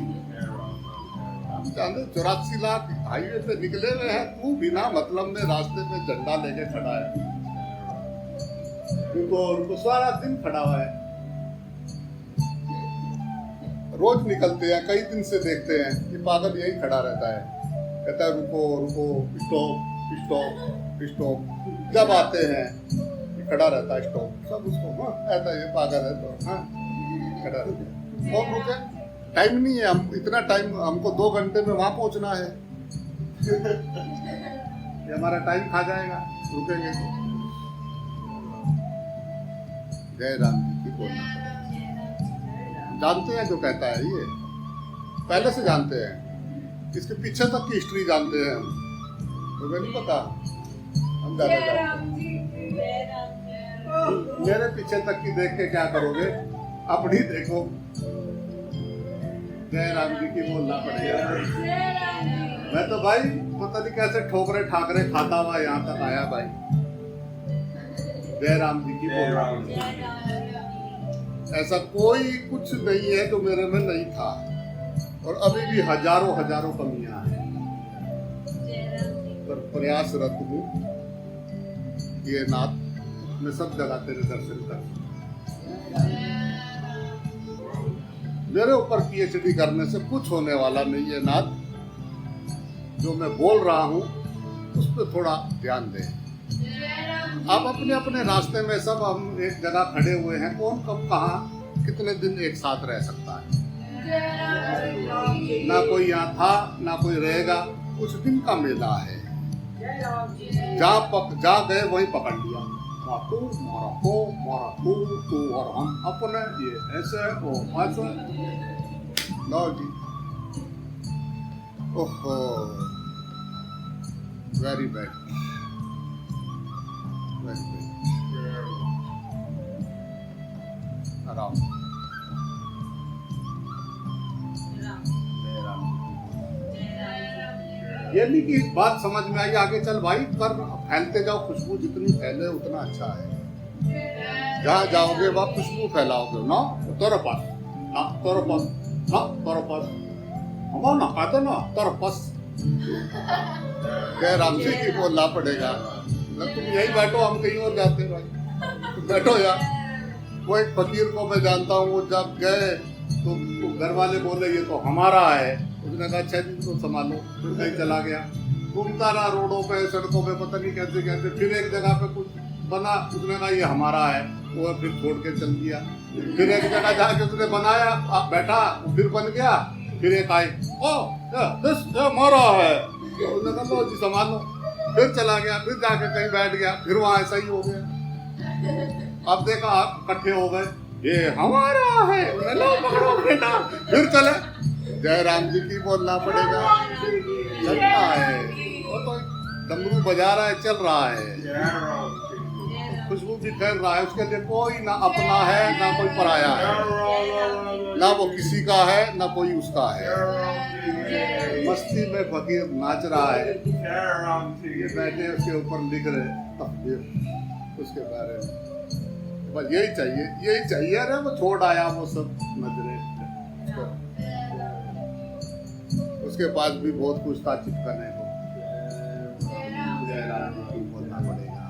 84 लाख हाईवे पे निकले हुए हैं, तू बिना मतलब में रास्ते में झंडा लेके खड़ा है, उनको सारा दिन खड़ा हुआ है। रोज निकलते हैं, कई दिन से देखते हैं कि पागल यही खड़ा रहता है, कहता है रुको रुको, स्टॉप स्टॉप स्टॉप। जब आते हैं खड़ा रहता है स्टॉप, सब उसको ऐसा ये पागल है तो खड़ा रहता है। कौन रुके? टाइम नहीं है, हम इतना टाइम, हमको 2 घंटे में वहां पहुंचना है। ये हमारा टाइम खा जाएगा रुकेंगे तो। जय राम जी की बोलना। जानते हैं जो कहता है ये, पहले से जानते हैं, इसके पीछे तक की हिस्ट्री जानते हैं हम, तुम्हें नहीं पता, हम जय जानते हैं। राम जी की जय राम। मेरे पीछे तक की देख के क्या करोगे, अपनी देखो। जय राम जी की बोलना पड़ेगा। जय राम जी। मैं तो भाई पता नहीं कैसे ठोकरे ठाकरे खाता हुआ यहाँ तक आया भाई। जय राम जी की बोलना पड़ेगा। जय राम जी। ऐसा कोई कुछ नहीं है जो मेरे में नहीं था, और अभी भी हजारों हजारों कमियां हैं, जय राम जी। पर प्रयासरत हूँ ये नाथ मैं सब जगह तेरे दर्शन कर। मेरे ऊपर पीएचडी करने से कुछ होने वाला नहीं है नाथ, जो मैं बोल रहा हूँ उस पर थोड़ा ध्यान दें। जय राम जी। आप अपने अपने रास्ते में सब हम एक जगह खड़े हुए हैं, कौन कब कहाँ कितने दिन एक साथ रह सकता है। जय राम जी। ना कोई यहाँ था ना कोई रहेगा, कुछ दिन का मेला है। जय राम जी। जा गए वहीं पकड़ लिया, तू मारा तू और हम अपने ये ऐसे वो ऐसे। लो जी, ओहो वेरी बैड, वेरी बैड। आराम। ये नहीं कि बात समझ में आई, आगे चल भाई कर, फैलते जाओ, खुशबू जितनी फैले उतना अच्छा है। जहाँ जाओगे वहाँ खुशबू फैलाओगे ना, तोरे पास ना, तोरे पास ना, तोरे पास हमारा ना कहते ना, तोरे पास। जय राम जी की बोलना पड़ेगा ना, तुम यही बैठो, हम कहीं और जाते हैं भाई, बैठो यार। वो एक फकीर को मैं जानता हूँ, वो जब गए तो घर वाले बोले ये तो हमारा है, उसने कहा अच्छा जी तो संभालो, फिर कहीं चला गया, घूमता रहा रोडों पे सड़कों पे, पता नहीं कैसे कैसे, फिर एक जगह पे कुछ बना, उसने कहा ये हमारा है, वो फिर छोड़ के चल दिया। फिर एक जगह जाके उसने बनाया, बैठा, फिर बन गया, फिर एक आए, ओ दिस हमारा है, उसने कहा लो जी संभालो, फिर चला गया, फिर जाके कहीं बैठ गया, फिर वहाँ ऐसा ही हो गया। अब देखा आप इकट्ठे हो गए, ये हमारा है, लो पकड़ो बेटा, फिर चले। जय राम जी की बोलना पड़ेगा, चलता है, वो तो डमरू बजा रहा है, चल रहा है, खुशबू भी फैल रहा है, उसके लिए कोई ना अपना है ना कोई पराया है, ना वो किसी का है ना कोई उसका है। मस्ती में फकीर नाच रहा है, ये बैठे उसके ऊपर लिख रहे तकदीर उसके बारे में, बस यही चाहिए, यही चाहिए। अरे वो छोड़ आया वो सब नजरे, उसके पास भी बहुत कुछ था चिपकाने को। जय राम जी की बोलना पड़ेगा,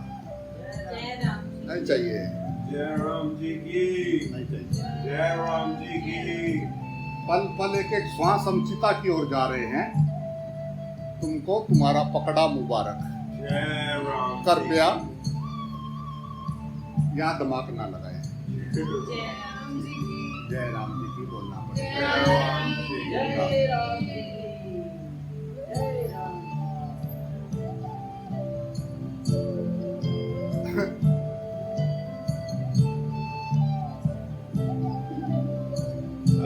नहीं चाहिए, जय राम जी की, नहीं चाहिए। जय राम जी की। पल पल एक एक श्वास हम चिता की ओर जा रहे हैं, तुमको तुम्हारा पकड़ा मुबारक। जय राम जी। कृपया यहाँ दिमाग ना लगाए। जय राम जी की। जय राम जी की बोलना पड़ेगा। जय राम जी की। जय राम जी की। जय राम।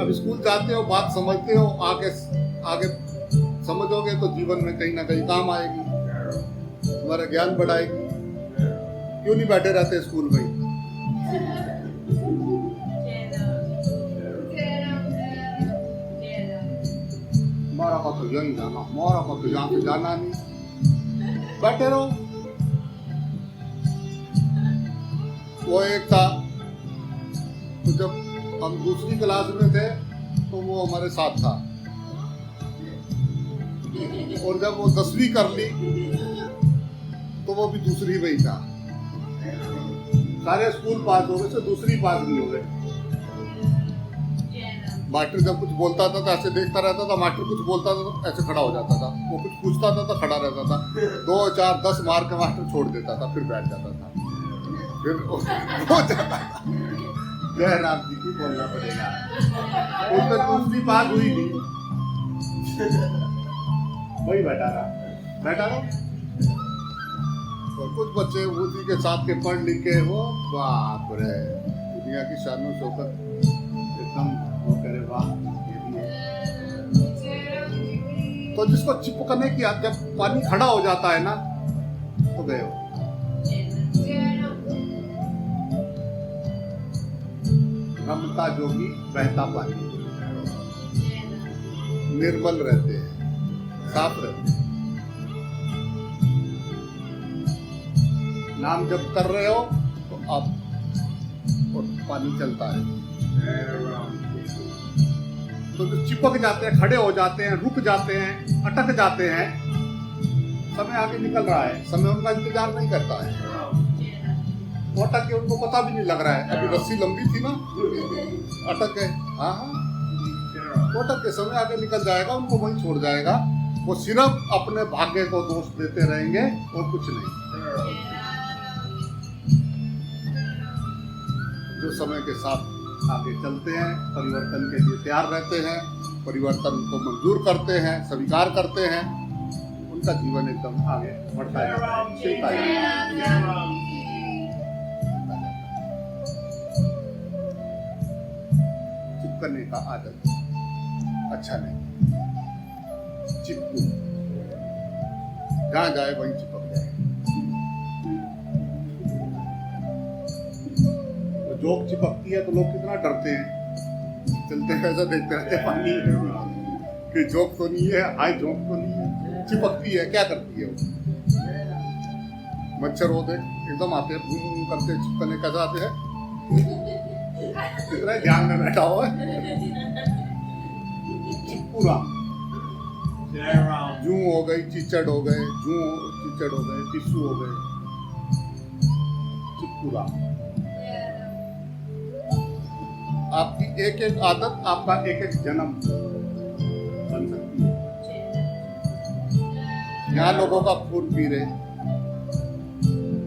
अब स्कूल जाते हो, बात समझते हो, आगे आगे समझोगे तो जीवन में कहीं ना कहीं काम आएगी, तुम्हारा ज्ञान बढ़ाएगी। क्यों नहीं बैठे रहते स्कूल में? जय राम। जय राम। जय राम। हमारा का तो यहीं जाना, हमारा का तो यहाँ से जाना नहीं, बैठे रहो। वो एक था, तो जब हम दूसरी क्लास में थे तो वो हमारे साथ था, और जब वो 10वीं कर ली तो वो भी दूसरी में ही था। सारे स्कूल पास हो गए, तो दूसरी पास नहीं हो गए। जय राम। मास्टर जब कुछ बोलता था तो ऐसे देखता रहता था, मास्टर कुछ बोलता था तो ऐसे खड़ा हो जाता था, वो कुछ पूछता था तो खड़ा रहता था, 2 4 10 मार के मास्टर छोड़ देता था, फिर बैठ जाता था, फिर हो जाता था। जय राम जी की बोलना पड़ेगा, उसमें दूसरी बात हुई थी, वही बैठा रहा। और कुछ बच्चे उसी के साथ के पढ़ लिख के, वो बाप रे, दुनिया की शानो शौकत एकदम वो करे, वाह ये भी है। तो जिसको चिपकने की जब पानी खड़ा हो जाता है ना तो गए हो। रमता जोगी बहता पानी, निर्मल रहते हैं, साफ रहते हैं। नाम जब कर रहे हो तो आप और पानी चलता है। तो जो चिपक जाते हैं, खड़े हो जाते हैं, रुक जाते हैं, अटक जाते हैं, समय आगे निकल रहा है, समय उनका इंतजार नहीं करता है। वो अटक के उनको पता भी नहीं लग रहा है, अभी रस्सी लंबी थी ना, अटक गए। हाँ हाँ, वो अटक के समय आगे निकल जाएगा, उनको वहीं छोड़ जाएगा। वो सिर्फ अपने भाग्य को दोष देते रहेंगे और कुछ नहीं। जो समय के साथ आगे चलते हैं, परिवर्तन के लिए तैयार रहते हैं, परिवर्तन को मंजूर करते हैं, स्वीकार करते हैं, उनका जीवन एकदम आगे बढ़ता जाता है, चलता जाता है। चिपकने का आदत अच्छा नहीं, चिपकू जहाँ जाए वहीं चिपक जाए। जोक चिपकती है तो लोग कितना डरते हैं, चलते हैं ऐसा देखते रहते हैं पानी कि जोक तो नहीं है, हाय जोक तो नहीं है, चिपकती है। क्या करती है वो? मच्छर होते एकदम आते हैं, घूम घूम करते, चिपकने कैसे आते हैं, कितना ध्यान में बैठा हुआ है। चिपकूरा, जू हो गई, चिचड़ हो गए, जू चिचड़ हो गए, टिश्यू हो गए, चिपकूरा। आपकी एक एक आदत आपका एक एक जन्म बन सकती है। यहाँ लोगों का खून पी रहे,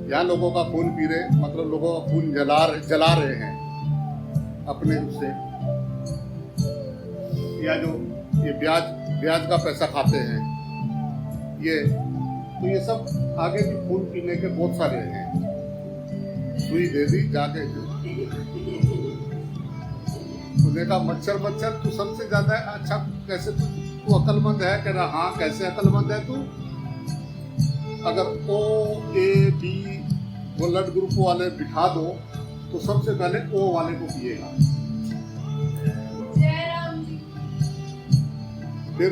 यहाँ लोगों का खून पी रहे मतलब लोगों का खून जला रहे हैं अपने उससे, या जो ये ब्याज का पैसा खाते हैं, ये सब आगे भी खून पीने के बहुत सारे हैं। सुई दे दी जाके, तो देखा मच्छर तू सबसे ज्यादा अच्छा, कैसे तू अक्लमंद है? कह रहा हाँ, कैसे अक्लमंद है तू? अगर O A B वो ब्लड ग्रुप वाले बिठा दो तो सबसे पहले O वाले को पिएगा, फिर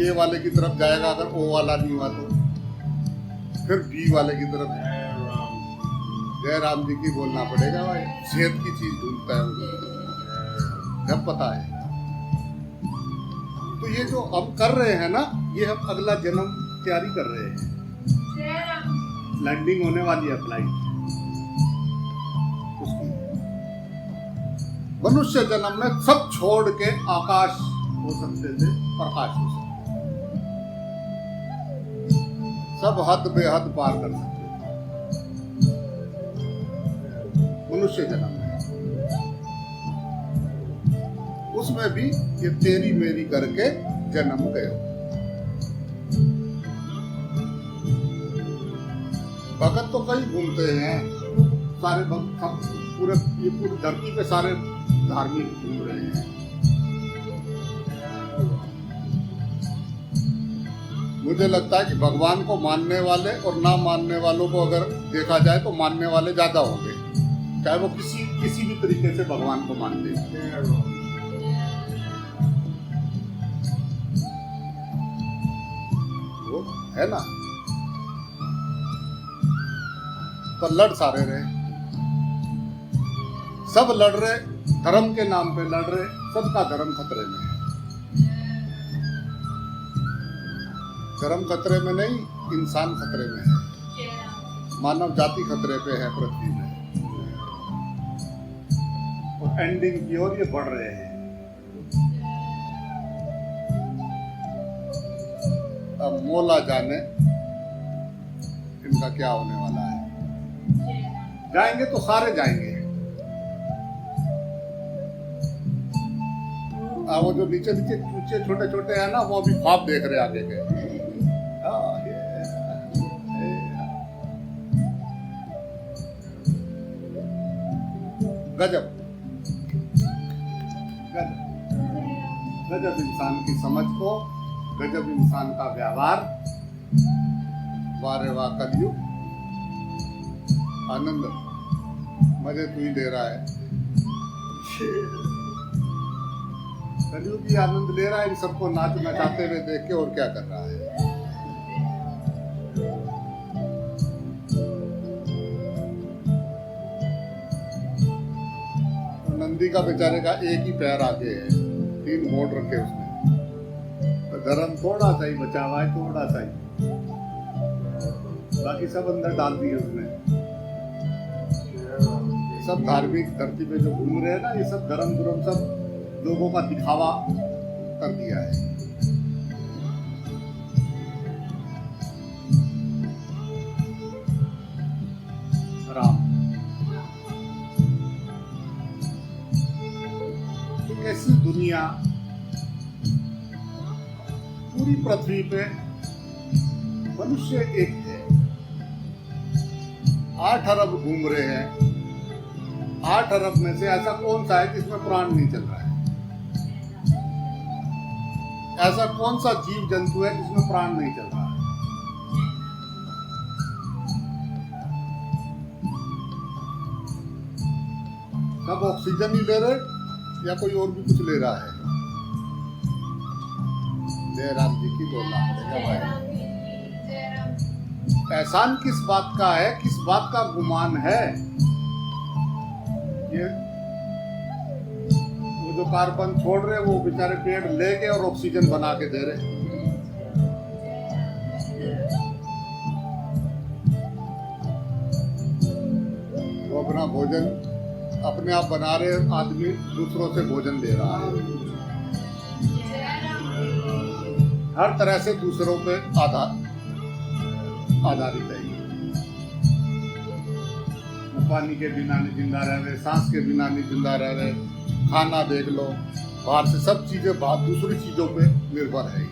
A वाले की तरफ जाएगा, अगर O वाला नहीं हुआ तो फिर B वाले की तरफ। जय राम जी की बोलना पड़ेगा भाई, सेहत की चीज ढूंढता है वो, जब पता है। तो ये जो हम कर रहे हैं ना, ये हम अगला जन्म तैयारी कर रहे हैं। लैंडिंग होने वाली है फ्लाइट उसकी। मनुष्य जन्म में सब छोड़ के आकाश हो सकते थे, प्रकाश हो सकते थे, सब हद बेहद पार कर सकते थे। मनुष्य जन्म है, उसमें भी ये तेरी मेरी करके जन्म गए। भगत तो कई घूमते हैं, सारे भक्त पूरे धरती पे सारे धार्मिक घूम रहे हैं। मुझे लगता है कि भगवान को मानने वाले और ना मानने वालों को अगर देखा जाए तो मानने वाले ज्यादा होंगे, चाहे वो किसी भी तरीके से भगवान को मानते हैं। वो है ना, तो लड़ सारे रहे, सब लड़ रहे, धर्म के नाम पे लड़ रहे, सबका धर्म खतरे में है। धर्म खतरे में नहीं, इंसान खतरे में है, मानव जाति खतरे पे है पृथ्वी में, और एंडिंग की ओर ये बढ़ रहे हैं। अब मौला जाने इनका क्या होने वाला है। जाएंगे तो सारे जाएंगे। वो जो नीचे छोटे छोटे हैं ना, वो अभी ख्वाब देख रहे आगे के। गजब गजब। गजब इंसान की समझ को, गजब इंसान का व्यवहार। वारे वाह कलयुग, आनंद मजे तू ही ले रहा है। कलयुग ही आनंद ले रहा है इन सबको नाच नचाते हुए देख के, और क्या कर रहा है। तो नंदी का बेचारे का एक ही पैर आगे है, 3 मोड़ रखे उसने। तो धर्म थोड़ा सा ही बचा हुआ है, थोड़ा सा ही, बाकी सब अंदर डाल दिए उसने। सब धार्मिक धरती पे जो घूम रहे हैं ना, ये सब धर्म सब लोगों का दिखावा कर दिया है। राम एक ऐसी दुनिया पूरी पृथ्वी पे मनुष्य एक है, 8 अरब घूम रहे हैं। 8 अरब में से ऐसा कौन सा है जिसमें प्राण नहीं चल रहा है? ऐसा कौन सा जीव जंतु है जिसमें प्राण नहीं चल रहा है? सब ऑक्सीजन ही ले रहे या कोई और भी कुछ ले रहा है? जय राम जी की बोलना पड़ेगा भाई। एहसान किस बात का है, किस बात का गुमान है? ये वो जो कार्बन छोड़ रहे वो बेचारे पेड़ लेके और ऑक्सीजन बना के दे रहे। वो अपना भोजन अपने आप बना रहे, आदमी दूसरों से भोजन ले रहा है। हर तरह से दूसरों पे आधारित है। पानी के बिना नहीं जिंदा रह रहे, सांस के बिना नहीं जिंदा रह रहे, खाना देख लो, बाहर से सब चीजें दूसरी चीजों पे निर्भर है।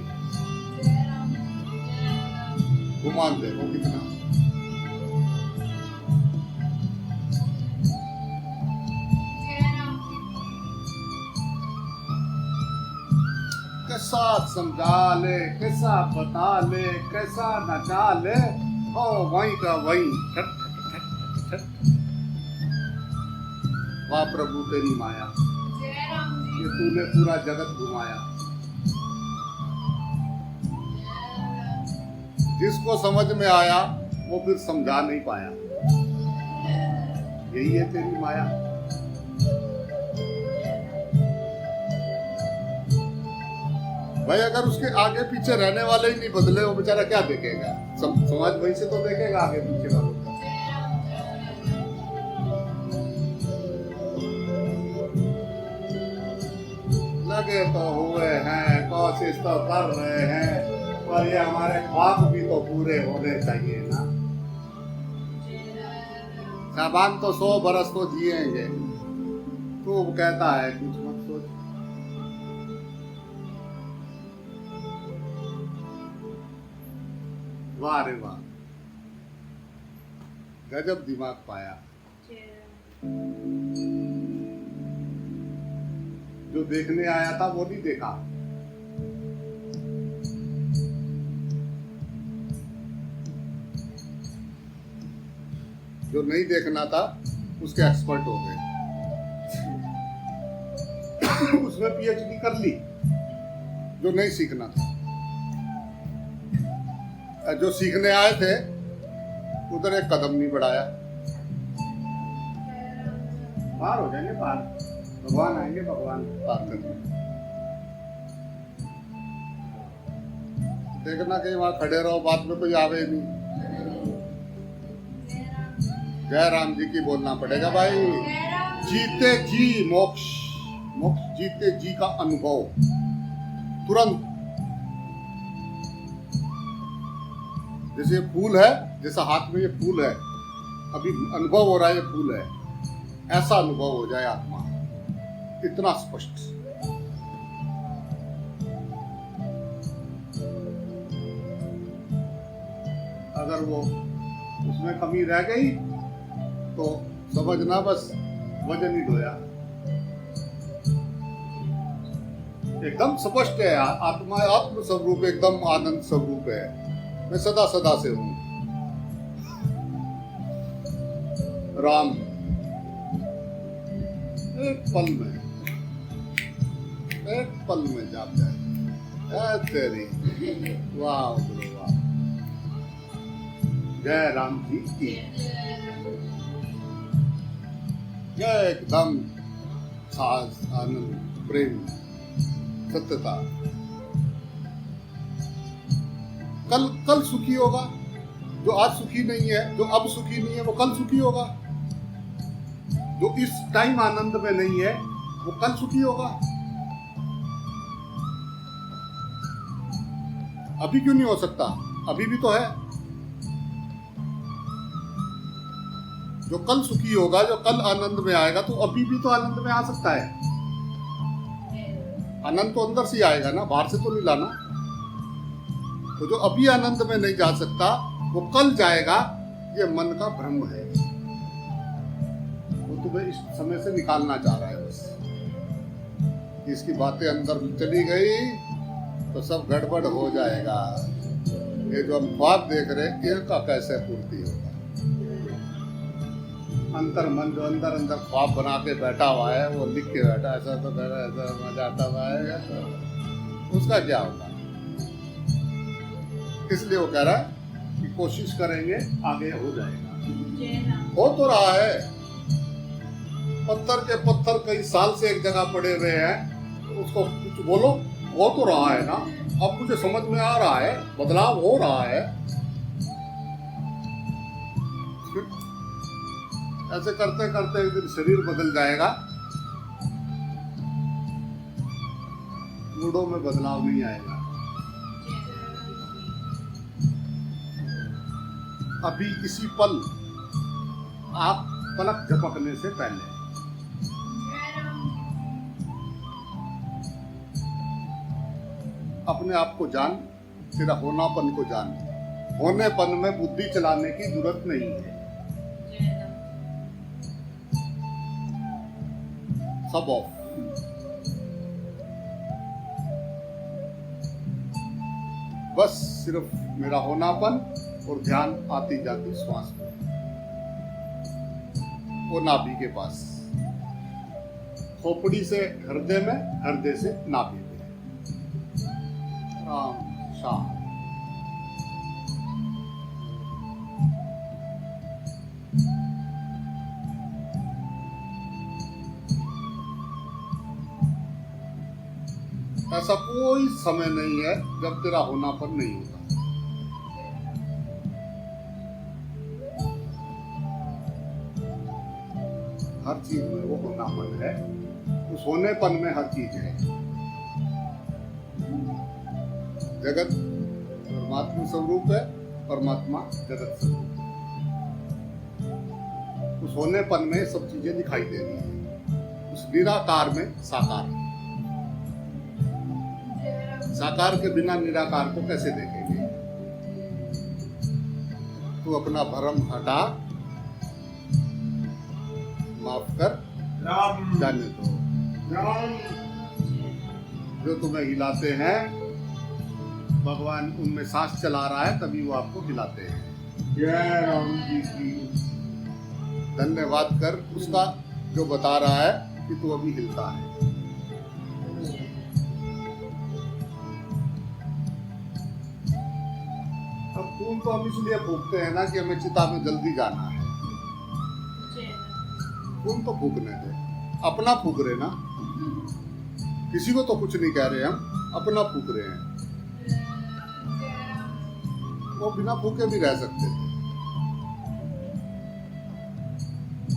गुमान देखो कितना। कैसा समझा ले, कैसा बता ले, कैसा नचा ले, ओ वहीं का वहीं। ठट ठट ठट ठट। वाह प्रभु तेरी माया, ये तूने पूरा जगत घुमाया। जिसको समझ में आया वो फिर समझा नहीं पाया। यही है तेरी माया। भाई अगर उसके आगे पीछे रहने वाले ही नहीं बदले, वो बेचारा क्या देखेगा? समाज वही से तो देखेगा आगे पीछे वालों को। लगे तो हुए हैं, कोशिश तो कर रहे हैं, पर ये हमारे ख्वाब भी तो पूरे होने चाहिए ना। साबान तो 100 बरस तो जिएंगे, तो कहता है कुछ मत सोच। वाह रे वाह, गजब दिमाग पाया। जो देखने आया था वो नहीं देखा। जो नहीं देखना था उसके एक्सपर्ट हो गए। उसमें पीएचडी कर ली। जो नहीं सीखना था, जो सीखने आए थे उधर एक कदम नहीं बढ़ाया। पार हो जाएंगे, पार भगवान आएंगे, भगवान पार करेंगे। देखना कहीं वहां खड़े रहो, बाद में कोई आवे नहीं। जय राम जी की बोलना पड़ेगा भाई। जीते जी मोक्ष, मोक्ष जीते जी का अनुभव तुरंत। जैसे ये फूल है, जैसा हाथ में ये फूल है, अभी अनुभव हो रहा है ये फूल है, ऐसा अनुभव हो जाए आत्मा, इतना स्पष्ट। अगर वो उसमें कमी रह गई तो समझना बस वजन ही ढोया। एकदम स्पष्ट है, आत्मा आत्म स्वरूप एकदम आनंद स्वरूप है। मैं सदा सदा से हूं। राम एक पल में जाप जाए तेरी। वाह गुरु वाह। जय राम जी की जय। एकदम सास आनंद प्रेम सत्यता। कल सुखी होगा। जो आज सुखी नहीं है, जो अब सुखी नहीं है, वो कल सुखी होगा। जो इस टाइम आनंद में नहीं है, वो कल सुखी होगा। अभी क्यों नहीं हो सकता? अभी भी तो है। जो कल सुखी होगा, जो कल आनंद में आएगा, तो अभी भी तो आनंद में आ सकता है। आनंद तो अंदर से ही आएगा ना, बाहर से तो नहीं लाना। तो जो अभी आनंद में नहीं जा सकता, वो कल जाएगा। ये मन का भ्रम है। वो तुम्हें इस समय से निकालना चाह रहा है बस। इसकी बातें अंदर चली गई तो सब गड़बड़ हो जाएगा। ये जो हम ख्वाब देख रहे हैं, इनका कैसे पूर्ति होगा? अंतर मन जो अंदर ख्वाब बना के बैठा हुआ है, वो लिख के बैठा, ऐसा तो कर, ऐसा मजा आता है, तो उसका क्या होगा? इसलिए वो कह रहा है कि कोशिश करेंगे, आगे हो जाएगा। हो तो रहा है। पत्थर के पत्थर कई साल से एक जगह पड़े हुए हैं, उसको कुछ बोलो, हो तो रहा है ना। अब मुझे समझ में आ रहा है, बदलाव हो रहा है। ऐसे करते करते एक दिन शरीर बदल जाएगा, मूडों में बदलाव नहीं आएगा। अभी इसी पल, आप पलक झपकने से पहले अपने आप को जान, तेरा होनापन को जान। होनेपन में बुद्धि चलाने की जरूरत नहीं है। सब ऑफ। बस सिर्फ मेरा होनापन और ध्यान आती जाती श्वास पे, वो नाभि के पास, खोपड़ी से हृदय में, हृदय से नाभि में। राम शाम। ऐसा कोई समय नहीं है जब तेरा होनापन नहीं होगा। हर चीज में वो होनापन है। उस होनेपन में हर चीज है। जगत परमात्मा स्वरूप है, परमात्मा जगत स्वरूप है। उस होनेपन में सब चीजें दिखाई दे रही है। उस निराकार में साकार। साकार के बिना निराकार को कैसे देखेंगे? तू अपना भ्रम हटा, माफ कर, जाने दो। जो तुम्हें हिलाते हैं, भगवान उनमें सांस चला रहा है, तभी वो आपको हिलाते हैं। जय राम जी की। धन्यवाद कर उसका जो बता रहा है कि तू अभी हिलता है। अब खून तो हम इसलिए फूकते हैं ना कि हमें चिता में जल्दी जाना है। खून तो फूकने दे, अपना फूक रहे ना, किसी को तो कुछ नहीं कह रहे, हम अपना फूक रहे हैं। वो बिना फूके भी रह सकते थे।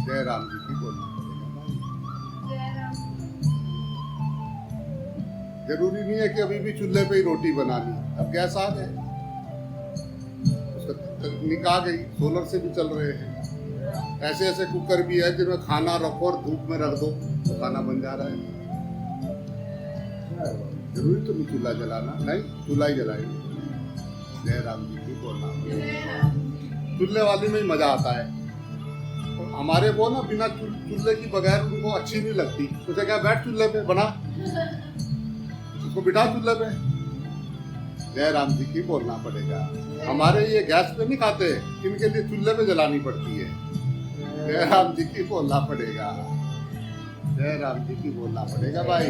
जय राम जी की बोलना पड़ेगा। जरूरी नहीं है कि अभी भी चूल्हे पे ही रोटी बनानी। अब गैस आ गए, तकनीक आ गई, सोलर से भी चल रहे हैं। ऐसे ऐसे कुकर भी है जिनमें खाना रखो और धूप में रख दो तो खाना बन जा रहा है। जरूरी तो नहीं चूल्हा जलाना, नहीं चूल्हा ही जलाएंगे। जय राम जी की बोलना। चूल्हे वाली में ही मजा आता है। और हमारे वो ना बिना चूल्हे की बगैर उनको अच्छी नहीं लगती। तो क्या बैठ चूल्हे पे बना, उसको बिठा चूल्हे पे। जय राम जी की बोलना पड़ेगा। हमारे ये गैस पे नहीं खाते, इनके लिए चूल्हे पे जलानी पड़ती है। जय राम जी की बोलना पड़ेगा। जय राम जी की बोलना पड़ेगा भाई।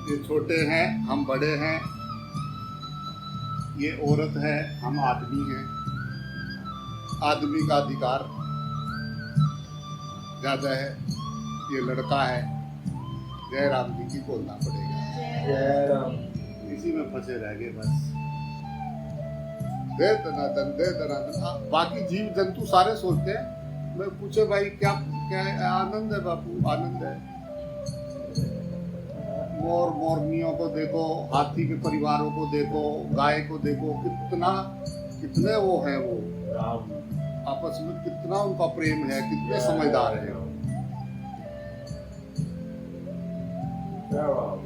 ये छोटे हैं, हम बड़े हैं, ये औरत है, हम आदमी हैं। आदमी का अधिकार ज्यादा है, ये लड़का है। जय राम जी की बोलना पड़ेगा। जय राम। इसी में फंसे रह गए बस। दे दनादन, दे दनादन। बाकी जीव जंतु सारे सोचते हैं, मैं पूछे भाई क्या क्या है? आनंद है बापू, आनंद है। मोर मोरनियों को देखो, हाथी के परिवारों को देखो, गाय को देखो, कितने वो है, वो राम। आपस में कितना उनका प्रेम है, कितने समझदार है। जय राम।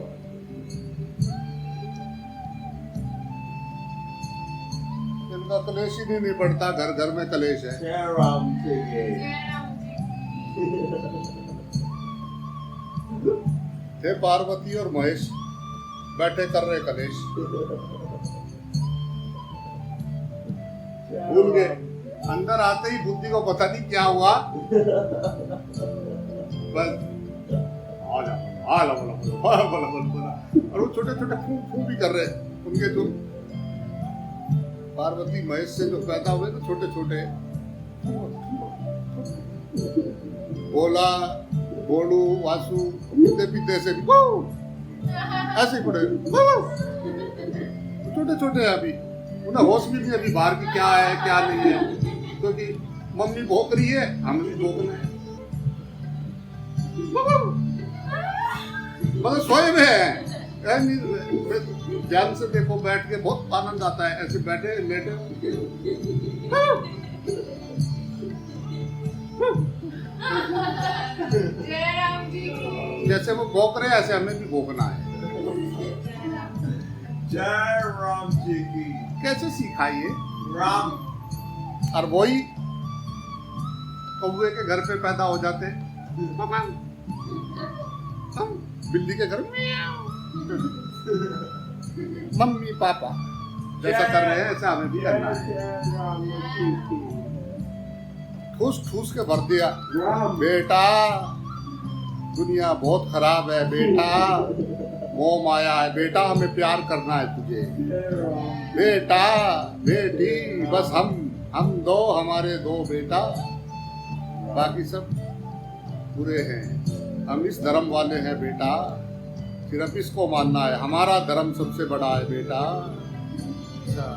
इनका कलेश ही नहीं पड़ता, घर घर में कलेश है। जय राम जी की। जय राम जी की। थे पार्वती और महेश बैठे कर रहे कलेश, भूल गए। अंदर आते ही बुद्धि को पता नहीं क्या हुआ, बस और वो छोटे छोटे फू फू भी कर रहे उनके। जो पार्वती महेश से जो पैदा हुए ना छोटे छोटे, बोला बोलू वासु पीते पीते से ऐसे पड़े छोटे छोटे हैं अभी, उन्हें होश भी नहीं अभी बाहर की क्या है क्या नहीं है, क्योंकि मम्मी भोग रही है, हम भी भोगना है। मतलब सोए हुए हैं, ध्यान से देखो, बैठ के बहुत आनंद आता है, ऐसे बैठे लेटे। जय राम जी की। जैसे वो भोग रहे हैं ऐसे हमें भी भोगना है। जय राम जी की। कैसे सीखा ये? राम। और वही कौवे के घर पे पैदा हो जाते, हम बिल्ली के घर मम्मी पापा जैसा कर रहे हैं ऐसा हमें भी करना है। जय राम जी की। ठूस ठूस के भर दिया, राम। बेटा दुनिया बहुत खराब है, बेटा मोह माया है, बेटा हमें प्यार करना है तुझे, जय राम। बेटा बेटी बस हम दो, हमारे दो बेटा, बाकी सब बुरे हैं, हम इस धर्म वाले हैं बेटा, सिर्फ इसको मानना है, हमारा धर्म सबसे बड़ा है बेटा। अच्छा,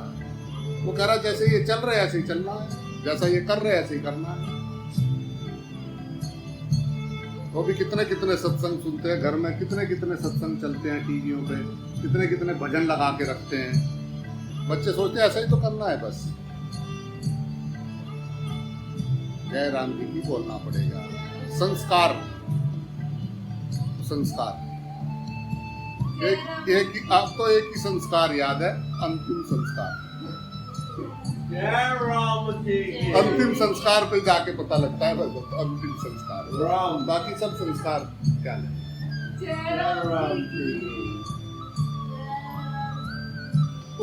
वो कह रहा जैसे ये चल रहे हैं ऐसे ही चलना है, जैसा ये कर रहे हैं ऐसे ही करना है। वो भी कितने कितने सत्संग सुनते हैं, घर में कितने कितने सत्संग चलते हैं टीवियों पे, कितने कितने भजन लगा के रखते हैं। बच्चे सोचते हैं ऐसा ही तो करना है बस। जय राम जी की बोलना पड़ेगा। संस्कार संस्कार एक आपको एक ही संस्कार याद है, अंतिम संस्कार। जय राम जी की। अंतिम संस्कार पे जाके पता लगता है बस, अंतिम संस्कार। राम। बाकी सब संस्कार क्या है? जय जय राम राम जी जी की। की।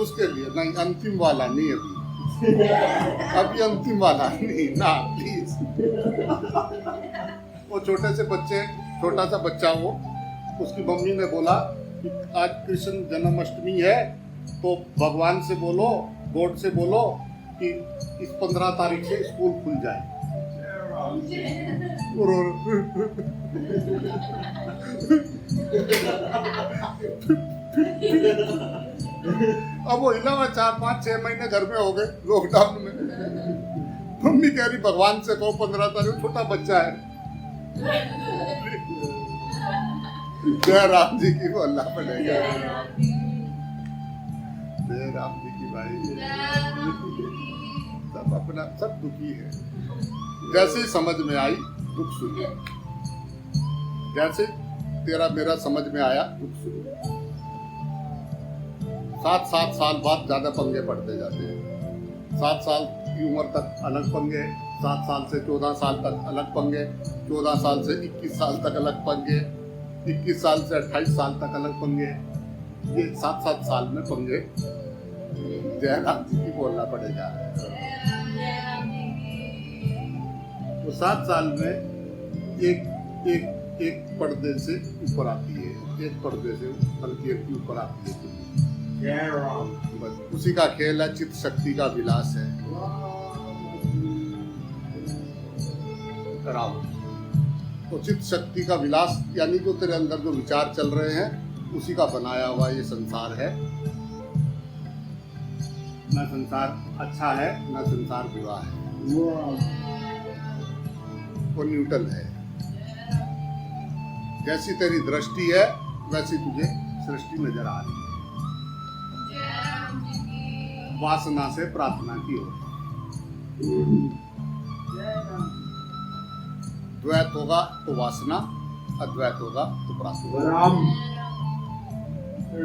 उसके लिए नहीं, अंतिम वाला नहीं अभी, अभी अंतिम वाला नहीं ना प्लीज। वो छोटे से बच्चे, छोटा सा बच्चा वो, उसकी मम्मी ने बोला कि आज कृष्ण जन्माष्टमी है तो भगवान से बोलो, गॉड से बोलो कि इस 15 तारीख से स्कूल खुल जाए। जय राम जी। अब वो हिला हुआ 4-5-6 महीने घर में हो गए लॉकडाउन में। मम्मी कह रही भगवान से कहो 15 तारीख, छोटा बच्चा है। जय राम जी की बोलना पड़ेगा। जय राम जी की भाई। सब अपना सब दुखी है, जैसे ही समझ में आई दुख शुरू, जैसे तेरा मेरा समझ में आया दुख शुरू। 7-7 साल बाद ज्यादा पंगे पड़ते जाते हैं, 7 साल की उम्र तक अलग पंगे, 7 साल से 14 साल तक अलग पंगे, 14 साल से 21 साल तक अलग पंगे, 21 साल से 28 साल तक अलग पंगे। ये 7-7 साल में पंगे जयराम जी की बोलना पड़ेगा। तो 7 साल में एक पर्दे से ऊपर आती है, एक पर्दे से बल्कि एक ऊपर आती है। जय राम। बस उसी का खेल है, चित्त शक्ति का विलास है। राम तो चित्त शक्ति का विलास यानी जो तेरे अंदर जो विचार चल रहे हैं उसी का बनाया हुआ ये संसार है। न संसार अच्छा है न संसार बुरा है, वो न्यूट्रल है। जैसी तेरी दृष्टि है वैसी तुझे सृष्टि नजर आ रही है। वासना से प्रार्थना की ओर। द्वैत होगा तो वासना, अद्वैत होगा तो प्रार्थना। राम।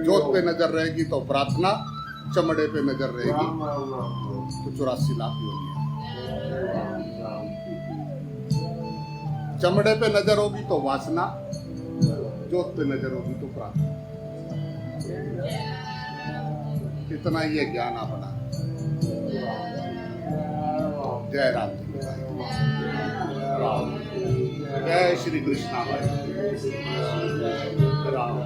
जोत पे नजर रहेगी तो प्रार्थना, चमड़े पे नजर रहेगी राम राम राम। तो 84 लाख योनियां। चमड़े पे नजर होगी तो वासना, जोत पे नजर होगी तो प्रार्थना। इतना ही है ज्ञान अपना। जय राम जी की भाई। राम। जय श्री कृष्णा भाई। राम।